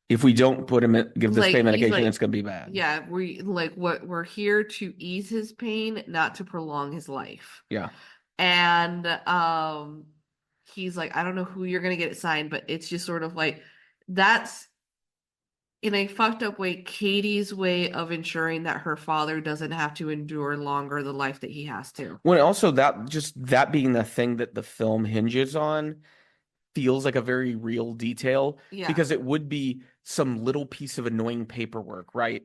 [SPEAKER 2] If we don't put him in, give this
[SPEAKER 3] like
[SPEAKER 2] pain
[SPEAKER 3] he's
[SPEAKER 2] medication,
[SPEAKER 3] like
[SPEAKER 2] it's gonna be bad.
[SPEAKER 3] yeah, we like what we're here to ease his pain, not to prolong his life.
[SPEAKER 2] Yeah.
[SPEAKER 3] And he's like, I don't know who you're gonna get it signed, but it's just sort of like that's in a fucked up way Katie's way of ensuring that her father doesn't have to endure longer the life that he has to.
[SPEAKER 2] Well, also that just that being the thing that the film hinges on feels like a very real detail
[SPEAKER 3] Yeah.
[SPEAKER 2] because it would be some little piece of annoying paperwork, right?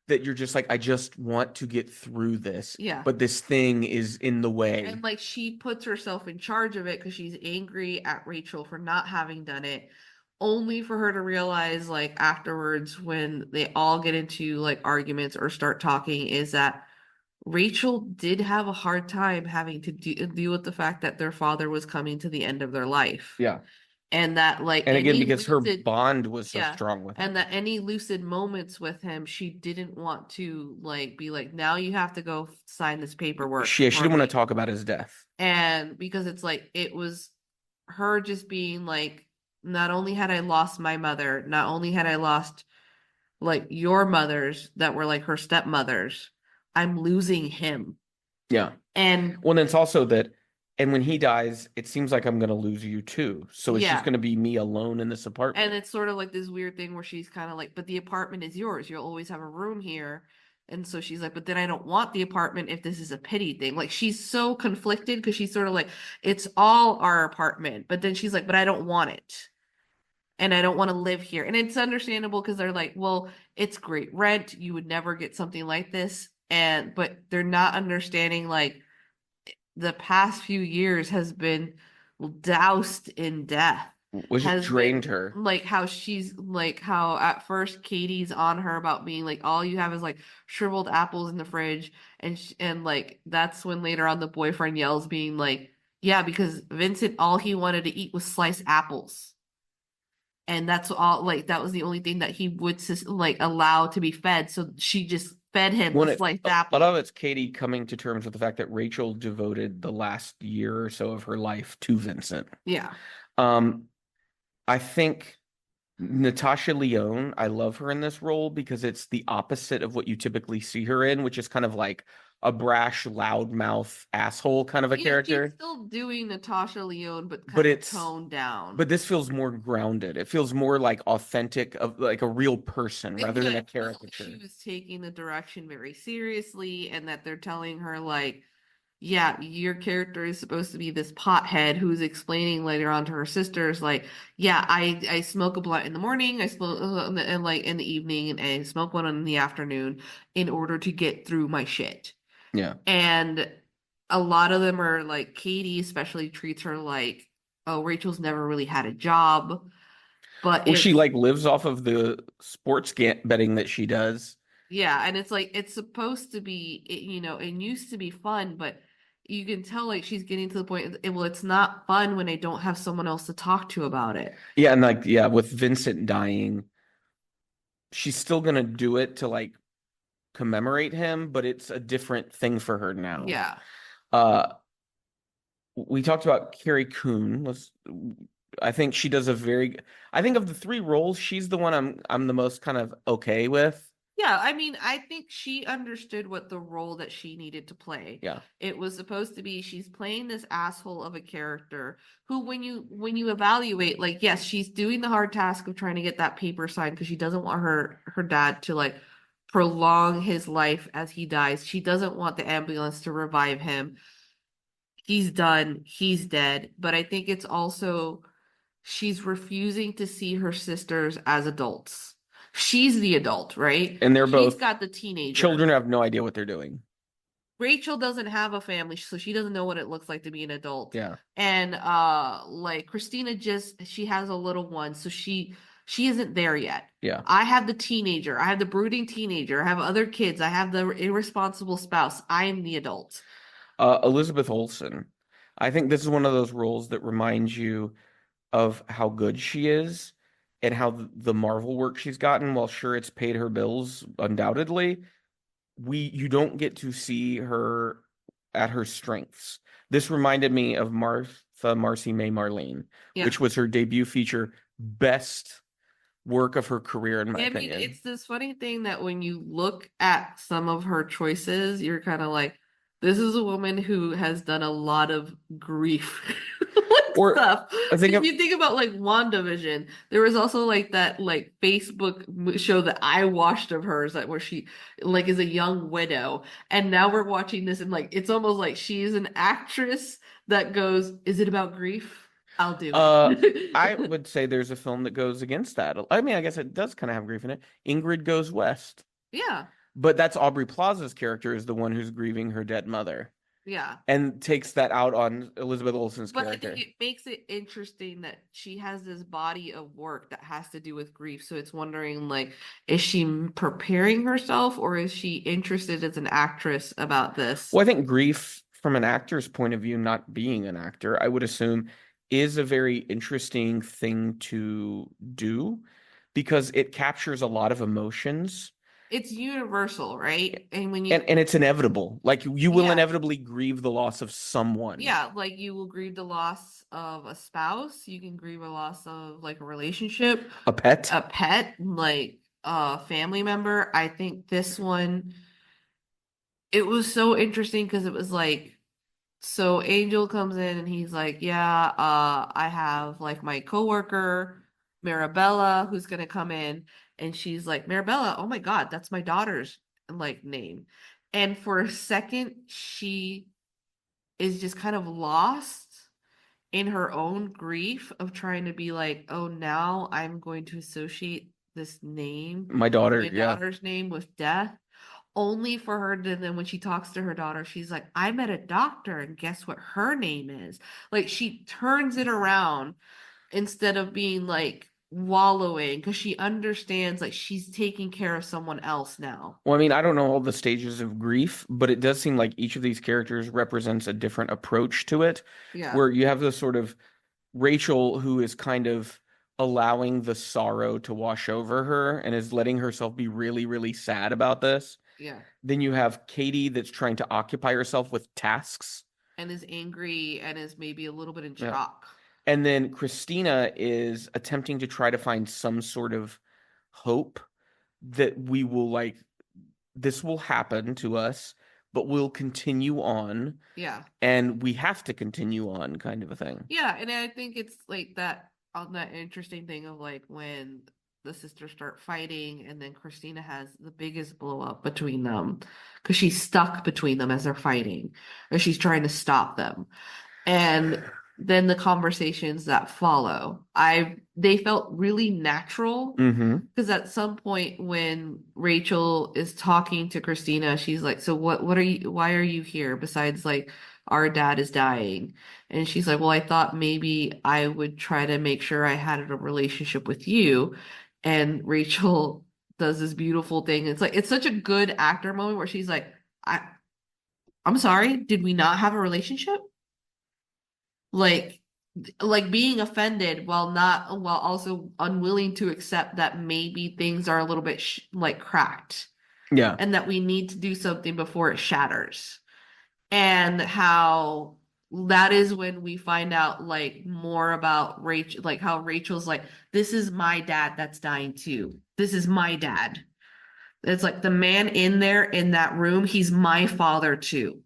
[SPEAKER 2] That you're just like, I just want to get through this,
[SPEAKER 3] Yeah.
[SPEAKER 2] but this thing is in the way.
[SPEAKER 3] And like she puts herself in charge of it because she's angry at Rachel for not having done it, only for her to realize like afterwards when they all get into like arguments or start talking is that Rachel did have a hard time having to deal with the fact that their father was coming to the end of their life.
[SPEAKER 2] Yeah.
[SPEAKER 3] And that like
[SPEAKER 2] And again,
[SPEAKER 3] any
[SPEAKER 2] because her
[SPEAKER 3] lucid
[SPEAKER 2] bond was so
[SPEAKER 3] yeah,
[SPEAKER 2] strong with him.
[SPEAKER 3] and that any lucid moments with him, she didn't want to like be like, now you have to go sign this paperwork
[SPEAKER 2] She
[SPEAKER 3] for
[SPEAKER 2] didn't want to
[SPEAKER 3] me.
[SPEAKER 2] talk about his death.
[SPEAKER 3] And because it's like it was her just being like, not only had I lost my mother, not only had I lost like your mothers that were like her stepmothers, I'm losing him.
[SPEAKER 2] Yeah.
[SPEAKER 3] And
[SPEAKER 2] Well, then it's also that, and when he dies, it seems like I'm going to lose you too. So it's just
[SPEAKER 3] yeah.
[SPEAKER 2] going to be me alone in this
[SPEAKER 3] And
[SPEAKER 2] apartment.
[SPEAKER 3] it's sort of like this weird thing where she's kind of like, but the apartment is yours. You'll always have a room here. And so she's like, but then I don't want the apartment if this is a pity thing. Like she's so conflicted because she's sort of like, it's all our apartment. But then she's like, but I don't want it. And I don't want to live here. And it's understandable because they're like, well, it's great rent. You would never get something like this. And but they're not understanding like the past few years has been doused in death,
[SPEAKER 2] Which just
[SPEAKER 3] has
[SPEAKER 2] drained
[SPEAKER 3] been
[SPEAKER 2] her.
[SPEAKER 3] like how she's like how at first Katie's on her about being like all you have is like shriveled apples in the fridge, and like that's when later on the boyfriend yells being like, yeah, because Vincent all he wanted to eat was sliced apples, and that's all like that was the only thing that he would like allow to be fed, so she just fed him
[SPEAKER 2] When
[SPEAKER 3] the
[SPEAKER 2] it,
[SPEAKER 3] sliced
[SPEAKER 2] a lot
[SPEAKER 3] apple.
[SPEAKER 2] of it's Katie coming to terms with the fact that Rachel devoted the last year or so of her life to Vincent.
[SPEAKER 3] Yeah.
[SPEAKER 2] Um, I think Natasha Lyonne, I love her in this role because it's the opposite of what you typically see her in, which is kind of like a brash, loudmouth asshole kind of a
[SPEAKER 3] Yeah, she's
[SPEAKER 2] character.
[SPEAKER 3] still doing Natasha Lyonne, but
[SPEAKER 2] But
[SPEAKER 3] kind of
[SPEAKER 2] it's
[SPEAKER 3] toned down.
[SPEAKER 2] but this feels more grounded. It feels more like authentic of like a real person rather
[SPEAKER 3] Yeah,
[SPEAKER 2] than a
[SPEAKER 3] it feels like she
[SPEAKER 2] caricature.
[SPEAKER 3] was taking the direction very seriously, and that they're telling her like, yeah, your character is supposed to be this pothead who's explaining later on to her sisters, like, yeah, I smoke a blunt in the morning, I smoke and like in the evening, and I smoke one in the afternoon in order to get through my shit.
[SPEAKER 2] Yeah.
[SPEAKER 3] And a lot of them are like Katie, especially treats her like, oh, Rachel's never really had a job, but
[SPEAKER 2] Well, she
[SPEAKER 3] it's
[SPEAKER 2] like lives off of the sports betting that she does.
[SPEAKER 3] yeah, and it's like it's supposed to be, it used to be fun, but you can tell like she's getting to the point, well, it's not fun when I don't have someone else to talk to about it.
[SPEAKER 2] Yeah, and like yeah, with Vincent dying, she's still gonna do it to like commemorate him, but it's a different thing for her now.
[SPEAKER 3] Yeah.
[SPEAKER 2] Uh, we talked about Carrie Coon. I think she does a very. I think of the three roles, she's the one I'm the most kind of okay with.
[SPEAKER 3] Yeah, I mean, I think she understood what the role that she needed to play.
[SPEAKER 2] Yeah,
[SPEAKER 3] It was supposed to be she's playing this asshole of a character who when you evaluate, like, yes, she's doing the hard task of trying to get that paper signed because she doesn't want her dad to like prolong his life as he dies. She doesn't want the ambulance to revive him. He's done, he's dead. But I think it's also she's refusing to see her sisters as adults. She's the adult, right?
[SPEAKER 2] and they're
[SPEAKER 3] She's
[SPEAKER 2] both
[SPEAKER 3] got the teenager.
[SPEAKER 2] children who have no idea what they're doing.
[SPEAKER 3] Rachel doesn't have a family, so she doesn't know what it looks like to be an adult.
[SPEAKER 2] Yeah,
[SPEAKER 3] And like Christina just she has a little one, so she isn't there yet.
[SPEAKER 2] yeah.
[SPEAKER 3] I have the teenager, I have the brooding teenager, I have other kids, I have the irresponsible spouse. I am the adult.
[SPEAKER 2] Elizabeth Olsen. I think this is one of those roles that reminds you of how good she is and how the Marvel work she's gotten. While sure it's paid her bills, undoubtedly, you don't get to see her at her strengths. This reminded me of Martha Marcy May Marlene,
[SPEAKER 3] Yeah.
[SPEAKER 2] which was her debut feature, best work of her career, in my
[SPEAKER 3] I mean,
[SPEAKER 2] opinion.
[SPEAKER 3] it's this funny thing that when you look at some of her choices, you're kind of like, this is a woman who has done a lot of grief like
[SPEAKER 2] Or
[SPEAKER 3] stuff.
[SPEAKER 2] I think
[SPEAKER 3] If
[SPEAKER 2] of
[SPEAKER 3] you think about like WandaVision, there was also like that like Facebook show that I watched of hers that where she like is a young widow, and now we're watching this and like it's almost like she's an actress that goes, is it about grief? I'll do
[SPEAKER 2] I
[SPEAKER 3] it.
[SPEAKER 2] would say there's a film that goes against that. I mean, I guess it does kind of have grief in it. Ingrid Goes West.
[SPEAKER 3] Yeah,
[SPEAKER 2] But that's Aubrey Plaza's character is the one who's grieving her dead mother
[SPEAKER 3] yeah.
[SPEAKER 2] and takes that out on Elizabeth Olsen's
[SPEAKER 3] But I think
[SPEAKER 2] character.
[SPEAKER 3] it makes it interesting that she has this body of work that has to do with grief. So it's wondering, like, is she preparing herself or is she interested as an actress about this?
[SPEAKER 2] Well, I think grief from an actor's point of view, not being an actor, I would assume is a very interesting thing to do because it captures a lot of emotions
[SPEAKER 3] It's universal, right? And when
[SPEAKER 2] and it's inevitable. Like you will
[SPEAKER 3] yeah,
[SPEAKER 2] inevitably grieve the loss of someone.
[SPEAKER 3] yeah, like you will grieve the loss of a spouse, you can grieve a loss of like a relationship,
[SPEAKER 2] A pet.
[SPEAKER 3] a pet, like a family member. I think this one, it was so interesting because it was like, so Angel comes in and he's like, yeah, I have like my coworker, Marabella, who's gonna come in, and she's like, Marabella, oh my God, that's my daughter's like name. And for a second, she is just kind of lost in her own grief of trying to be like, oh, now I'm going to associate this name,
[SPEAKER 2] My daughter,
[SPEAKER 3] my
[SPEAKER 2] yeah.
[SPEAKER 3] daughter's name, with death, only for her to then when she talks to her daughter, she's like, I met a doctor and guess what her name is? Like she turns it around instead of being like wallowing because she understands like she's taking care of someone else now.
[SPEAKER 2] Well, I mean, I don't know all the stages of grief, but it does seem like each of these characters represents a different approach to it,
[SPEAKER 3] Yeah.
[SPEAKER 2] where you have this sort of Rachel who is kind of allowing the sorrow to wash over her and is letting herself be really, really sad about this.
[SPEAKER 3] Yeah.
[SPEAKER 2] Then you have Katie that's trying to occupy herself with tasks.
[SPEAKER 3] And is angry and is maybe a little bit in
[SPEAKER 2] Yeah.
[SPEAKER 3] shock.
[SPEAKER 2] And then Christina is attempting to try to find some sort of hope that we will like this will happen to us, but we'll continue on,
[SPEAKER 3] Yeah.
[SPEAKER 2] and we have to continue on, kind of a thing.
[SPEAKER 3] Yeah, and I think it's like that on that interesting thing of like when the sisters start fighting and then Christina has the biggest blow up between them because she's stuck between them as they're fighting or she's trying to stop them. And then the conversations that follow, they felt really natural
[SPEAKER 2] Mm-hmm.
[SPEAKER 3] because at some point when Rachel is talking to Christina, she's like, "So what are you why are you here besides like our dad is dying?" And she's like, "Well, I thought maybe I would try to make sure I had a relationship with you." And Rachel does this beautiful thing. It's like it's such a good actor moment where she's like, I'm sorry, did we not have a relationship?" Like being offended while also unwilling to accept that maybe things are a little bit like cracked
[SPEAKER 2] Yeah.
[SPEAKER 3] and that we need to do something before it shatters. And how that is when we find out like more about Rachel, like how Rachel's like, this is my dad that's dying too. This is my dad. It's like the man in there in that room, he's my father too.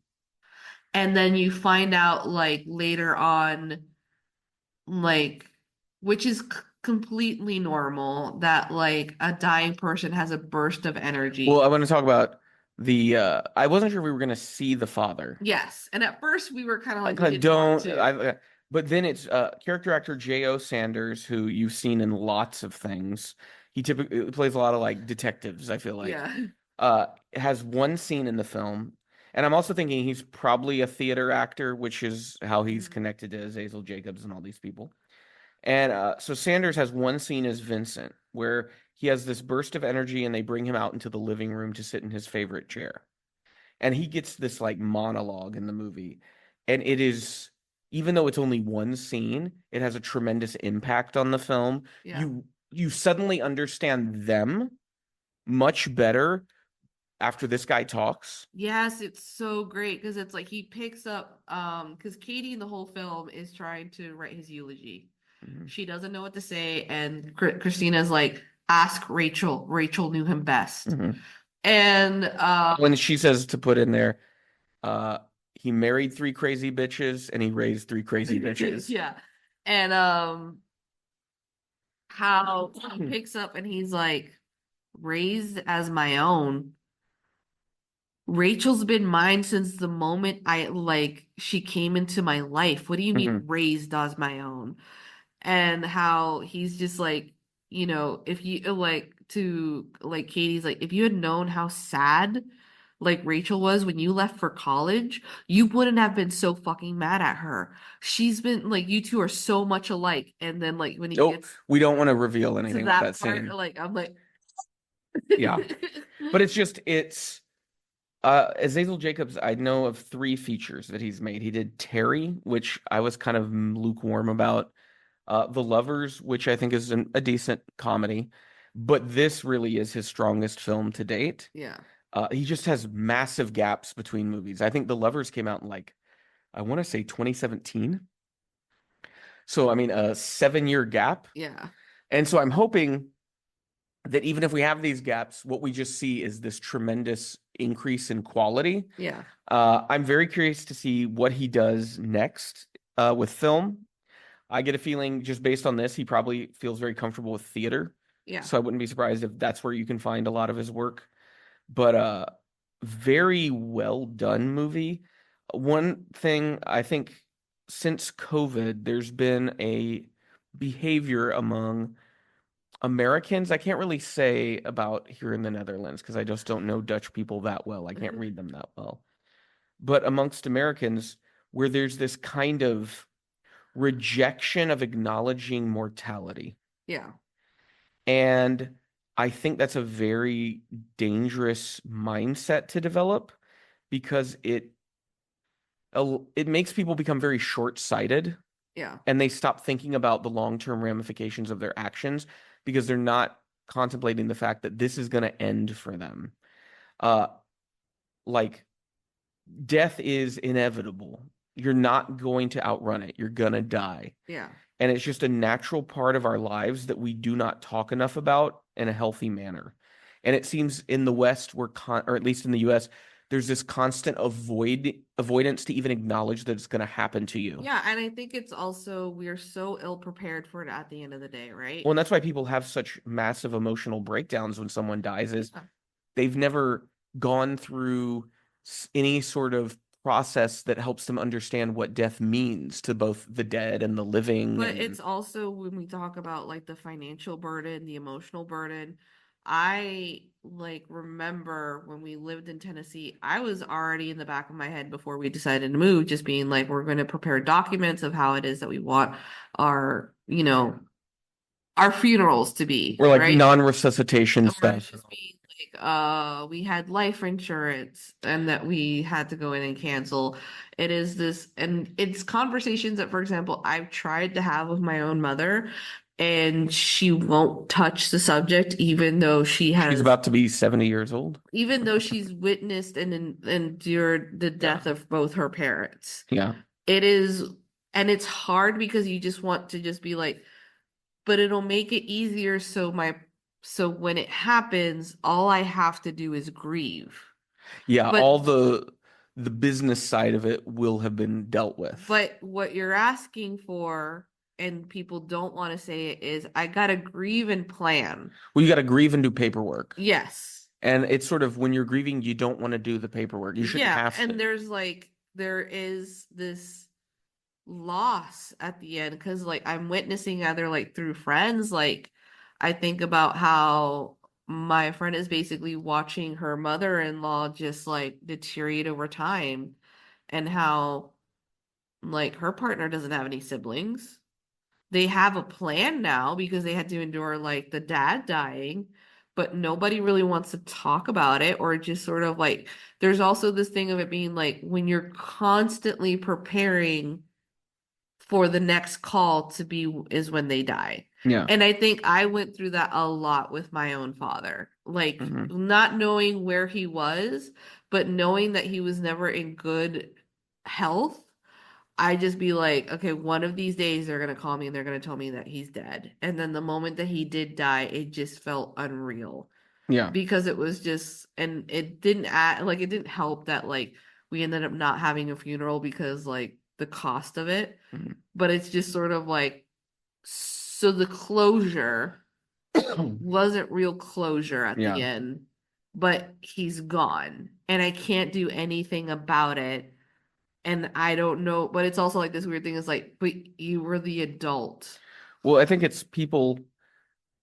[SPEAKER 3] And then you find out like later on, like, which is completely normal that like a dying person has a burst of energy.
[SPEAKER 2] Well, I want to talk about the I wasn't sure we were going to see the father.
[SPEAKER 3] Yes, and at first we were kind of like
[SPEAKER 2] I
[SPEAKER 3] we didn't want
[SPEAKER 2] don't
[SPEAKER 3] to.
[SPEAKER 2] but then it's character actor J.O. Sanders, who you've seen in lots of things. He typically plays a lot of like detectives, I feel like.
[SPEAKER 3] Yeah.
[SPEAKER 2] Has one scene in the film, and I'm also thinking he's probably a theater actor, which is how he's
[SPEAKER 3] Mhm.
[SPEAKER 2] connected to Azazel Jacobs and all these people. And so Sanders has one scene as Vincent where he has this burst of energy and they bring him out into the living room to sit in his favorite chair. And he gets this like monologue in the movie. And it is, even though it's only one scene, it has a tremendous impact on the film.
[SPEAKER 3] Yeah.
[SPEAKER 2] You suddenly understand them much better after this guy talks.
[SPEAKER 3] Yes, it's so great because it's like he picks up because Katie in the whole film is trying to write his eulogy.
[SPEAKER 2] Mhm.
[SPEAKER 3] She doesn't know what to say, and Christina's like, ask Rachel. Rachel knew him best.
[SPEAKER 2] Mhm.
[SPEAKER 3] And
[SPEAKER 2] When she says to put in there, uh, he married three crazy bitches and he raised three crazy bitches.
[SPEAKER 3] yeah. And how he picks up and he's like, raised as my own. Rachel's been mine since the moment I like she came into my life. What do you mean
[SPEAKER 2] Mhm.
[SPEAKER 3] raised as my own? And how he's just like, if you like to like Katie's like, if you had known how sad like Rachel was when you left for college, you wouldn't have been so fucking mad at her. She's been like, you two are so much alike. And then like when he
[SPEAKER 2] Oh,
[SPEAKER 3] gets
[SPEAKER 2] we don't want to reveal
[SPEAKER 3] to
[SPEAKER 2] anything with
[SPEAKER 3] that
[SPEAKER 2] that
[SPEAKER 3] part,
[SPEAKER 2] scene.
[SPEAKER 3] like I'm like,
[SPEAKER 2] Yeah. But it's Azazel Jacobs, I know of three features that he's made. He did Terry, which I was kind of lukewarm about. The Lovers, which I think is a decent comedy, but this really is his strongest film to date.
[SPEAKER 3] yeah,
[SPEAKER 2] He just has massive gaps between movies. I think The Lovers came out in like, I want to say 2017. So, I mean, a 7-year gap.
[SPEAKER 3] yeah,
[SPEAKER 2] And so I'm hoping that even if we have these gaps, what we just see is this tremendous increase in quality.
[SPEAKER 3] yeah,
[SPEAKER 2] I'm very curious to see what he does next with film. I get a feeling just based on this, he probably feels very comfortable with theater.
[SPEAKER 3] yeah,
[SPEAKER 2] So I wouldn't be surprised if that's where you can find a lot of his work. But very well done movie. One thing I think since COVID, there's been a behavior among Americans. I can't really say about here in the Netherlands because I just don't know Dutch people that well. I can't read them that well. But amongst Americans, where there's this kind of rejection of acknowledging mortality.
[SPEAKER 3] yeah,
[SPEAKER 2] And I think that's a very dangerous mindset to develop because it makes people become very short-sighted
[SPEAKER 3] yeah,
[SPEAKER 2] and they stop thinking about the long-term ramifications of their actions because they're not contemplating the fact that this is going to end for them. Uh, like death is inevitable. You're not going to outrun it. You're gonna die.
[SPEAKER 3] yeah,
[SPEAKER 2] And it's just a natural part of our lives that we do not talk enough about in a healthy manner. And it seems in the West, or at least in the US, there's this constant avoidance to even acknowledge that it's going to happen to you.
[SPEAKER 3] Yeah, and I think it's also we're so ill prepared for it at the end of the day, right?
[SPEAKER 2] Well, and that's why people have such massive emotional breakdowns when someone dies, is
[SPEAKER 3] Yeah.
[SPEAKER 2] they've never gone through any sort of process that helps them understand what death means to both the dead and the living.
[SPEAKER 3] But
[SPEAKER 2] And
[SPEAKER 3] it's also when we talk about like the financial burden, the emotional burden. I like remember when we lived in Tennessee, I was already in the back of my head before we decided to move, just being like, we're going to prepare documents of how it is that we want our, our funerals to be,
[SPEAKER 2] or like
[SPEAKER 3] right?
[SPEAKER 2] non-resuscitation
[SPEAKER 3] Or it's
[SPEAKER 2] stuff.
[SPEAKER 3] just being like, we had life insurance and that we had to go in and cancel. It is this, and it's conversations that, for example, I've tried to have with my own mother, and she won't touch the subject, even though
[SPEAKER 2] She's about to be 70 years old.
[SPEAKER 3] even though she's witnessed and endured the
[SPEAKER 2] Yeah.
[SPEAKER 3] death of both her parents.
[SPEAKER 2] Yeah.
[SPEAKER 3] It is, and it's hard because you just want to just be like, but it'll make it easier so when it happens, all I have to do is grieve.
[SPEAKER 2] Yeah,
[SPEAKER 3] But
[SPEAKER 2] all the business side of it will have been dealt with.
[SPEAKER 3] but what you're asking for, and people don't want to say it, is I gotta grieve and plan.
[SPEAKER 2] Well, you got to grieve and do paperwork.
[SPEAKER 3] Yes.
[SPEAKER 2] And it's sort of when you're grieving, you don't want to do the paperwork. You shouldn't
[SPEAKER 3] Yeah,
[SPEAKER 2] have
[SPEAKER 3] and
[SPEAKER 2] to.
[SPEAKER 3] there is this loss at the end because like I'm witnessing either like through friends, like I think about how my friend is basically watching her mother-in-law just like deteriorate over time, and how like her partner doesn't have any siblings. They have a plan now because they had to endure like the dad dying, but nobody really wants to talk about it, or just sort of like there's also this thing of it being like when you're constantly preparing for the next call to be is when they die.
[SPEAKER 2] Yeah.
[SPEAKER 3] And I think I went through that a lot with my own father. Like
[SPEAKER 2] Hmm.
[SPEAKER 3] not knowing where he was, but knowing that he was never in good health. I just be like, okay, one of these days they're gonna call me and they're gonna tell me that he's dead. And then the moment that he did die, it just felt unreal
[SPEAKER 2] Yeah.
[SPEAKER 3] because it was just, and it didn't add, like, it didn't help that like we ended up not having a funeral because like the cost of it.
[SPEAKER 2] Mhm.
[SPEAKER 3] But it's just sort of like, so the closure wasn't real closure at the
[SPEAKER 2] Yeah.
[SPEAKER 3] end, but he's gone and I can't do anything about it. And I don't know, but it's also like this weird thing is like, but you were the adult.
[SPEAKER 2] Well, I think it's people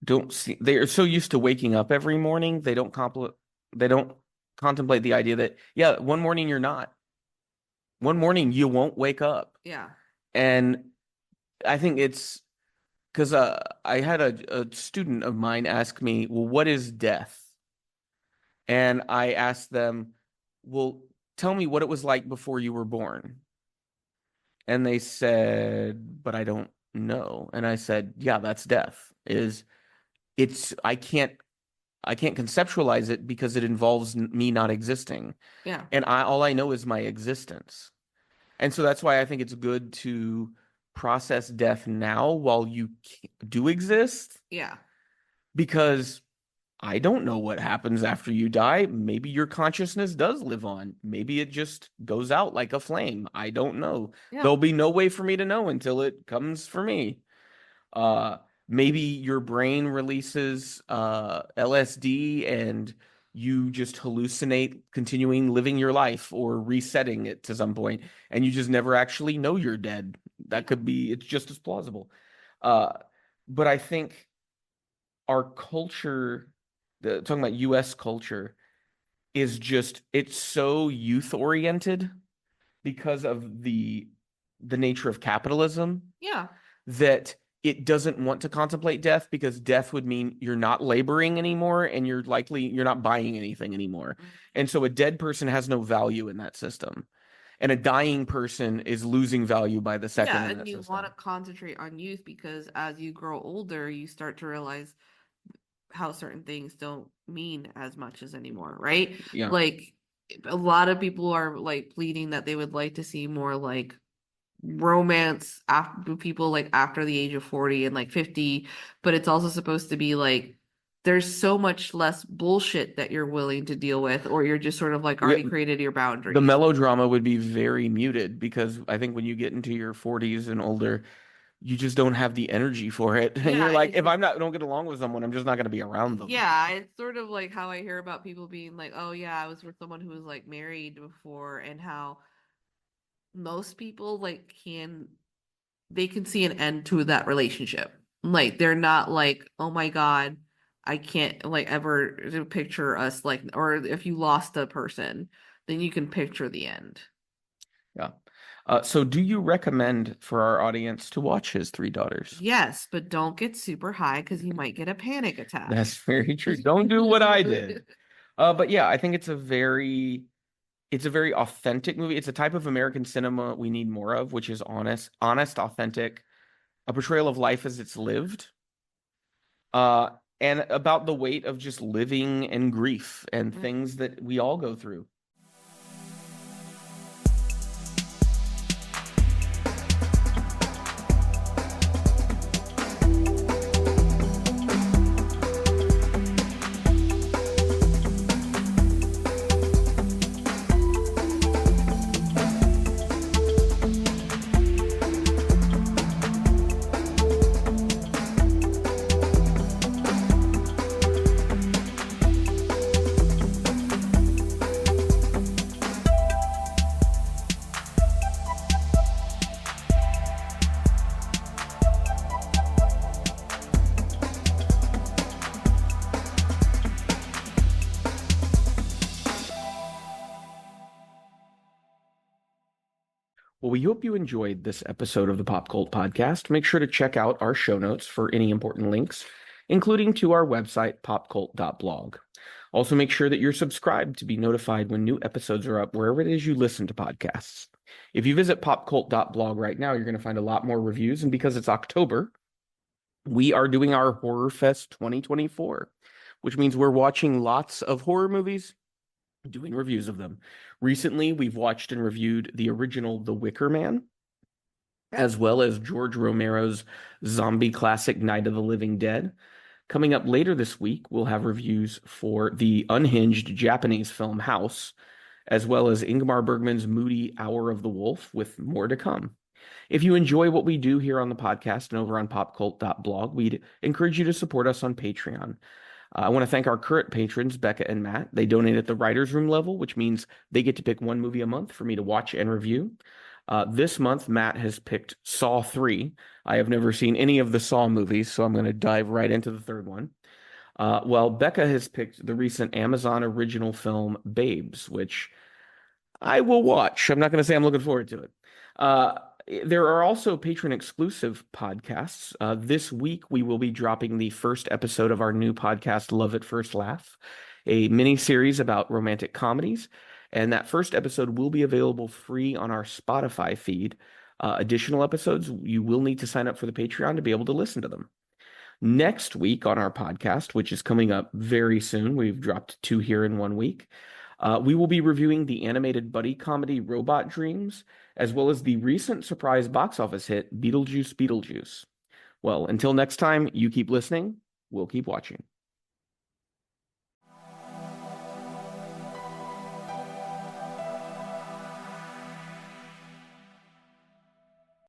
[SPEAKER 2] don't see, they are so used to waking up every morning, they don't contemplate the idea that, yeah, one morning you're not. One morning you won't wake up.
[SPEAKER 3] Yeah.
[SPEAKER 2] And I think it's because I had a student of mine ask me, well, what is death? And I asked them, well, tell me what it was like before you were born. And they said, but I don't know. And I said, yeah, that's death. It's I can't conceptualize it because it involves me not existing.
[SPEAKER 3] Yeah.
[SPEAKER 2] And all I know is my existence. And so that's why I think it's good to process death now while you do exist,
[SPEAKER 3] Yeah.
[SPEAKER 2] because I don't know what happens after you die. Maybe your consciousness does live on. Maybe it just goes out like a flame. I don't know.
[SPEAKER 3] Yeah.
[SPEAKER 2] There'll be no way for me to know until it comes for me. Uh, Maybe your brain releases LSD and you just hallucinate continuing living your life or resetting it to some point, and you just never actually know you're dead. That could be, it's just as plausible. Uh, but I think our culture, talking about US culture, is just, it's so youth oriented because of the nature of capitalism,
[SPEAKER 3] Yeah.
[SPEAKER 2] that it doesn't want to contemplate death, because death would mean you're not laboring anymore and you're not buying anything anymore. And so a dead person has no value in that system. And a dying person is losing value by the second
[SPEAKER 3] Yeah,
[SPEAKER 2] in
[SPEAKER 3] and
[SPEAKER 2] that
[SPEAKER 3] you
[SPEAKER 2] system.
[SPEAKER 3] want to concentrate on youth because as you grow older, you start to realize how certain things don't mean as much as anymore, right?
[SPEAKER 2] Yeah.
[SPEAKER 3] Like a lot of people are like pleading that they would like to see more like romance after people like after the age of 40 and like 50, but it's also supposed to be like there's so much less bullshit that you're willing to deal with, or you're just sort of like
[SPEAKER 2] Yeah,
[SPEAKER 3] already created your
[SPEAKER 2] the
[SPEAKER 3] boundaries.
[SPEAKER 2] melodrama would be very muted because I think when you get into your 40s and older, you just don't have the energy for it. And you're
[SPEAKER 3] Yeah,
[SPEAKER 2] like, if I'm not don't get along with someone, I'm just not going to be around them.
[SPEAKER 3] yeah, it's sort of like how I hear about people being like, "Oh yeah, I was with someone who was like married before," and how most people like they can see an end to that relationship. Like they're not like, "Oh my God, I can't like ever picture us like," or if you lost a person, then you can picture the end.
[SPEAKER 2] Yeah. So do you recommend for our audience to watch His Three Daughters?
[SPEAKER 3] Yes, but don't get super high because you might get a panic attack.
[SPEAKER 2] That's very true. Don't do what I did. But yeah, I think it's a very authentic movie. It's a type of American cinema we need more of, which is honest, authentic, a portrayal of life as it's lived, uh, and about the weight of just living and grief and things that we all go through. Well, we hope you enjoyed this episode of the Pop Cult Podcast. Make sure to check out our show notes for any important links, including to our website, popcult.blog. Also, make sure that you're subscribed to be notified when new episodes are up wherever it is you listen to podcasts. If you visit popcult.blog right now, you're going to find a lot more reviews. And because it's October, we are doing our Horror Fest 2024, which means we're watching lots of horror movies, doing reviews of them. Recently, we've watched and reviewed the original The Wicker Man, as well as George Romero's zombie classic Night of the Living Dead. Coming up later this week, we'll have reviews for the unhinged Japanese film House, as well as Ingmar Bergman's moody Hour of the Wolf, with more to come. If you enjoy what we do here on the podcast and over on popcult.blog, we'd encourage you to support us on Patreon. I want to thank our current patrons, Becca and Matt. They donate at the writer's room level, which means they get to pick one movie a month for me to watch and review. This month, Matt has picked Saw 3. I have never seen any of the Saw movies, so I'm going to dive right into the third one. Well, Becca has picked the recent Amazon original film Babes, which I will watch. I'm not going to say I'm looking forward to it. There are also patron exclusive podcasts. This week, we will be dropping the first episode of our new podcast, Love at First Laugh, a mini series about romantic comedies. And that first episode will be available free on our Spotify feed. Additional episodes, you will need to sign up for the Patreon to be able to listen to them. Next week on our podcast, which is coming up very soon, we've dropped 2 here in 1 week. We will be reviewing the animated buddy comedy Robot Dreams, as well as the recent surprise box office hit Beetlejuice Beetlejuice. Well, until next time, you keep listening, we'll keep watching.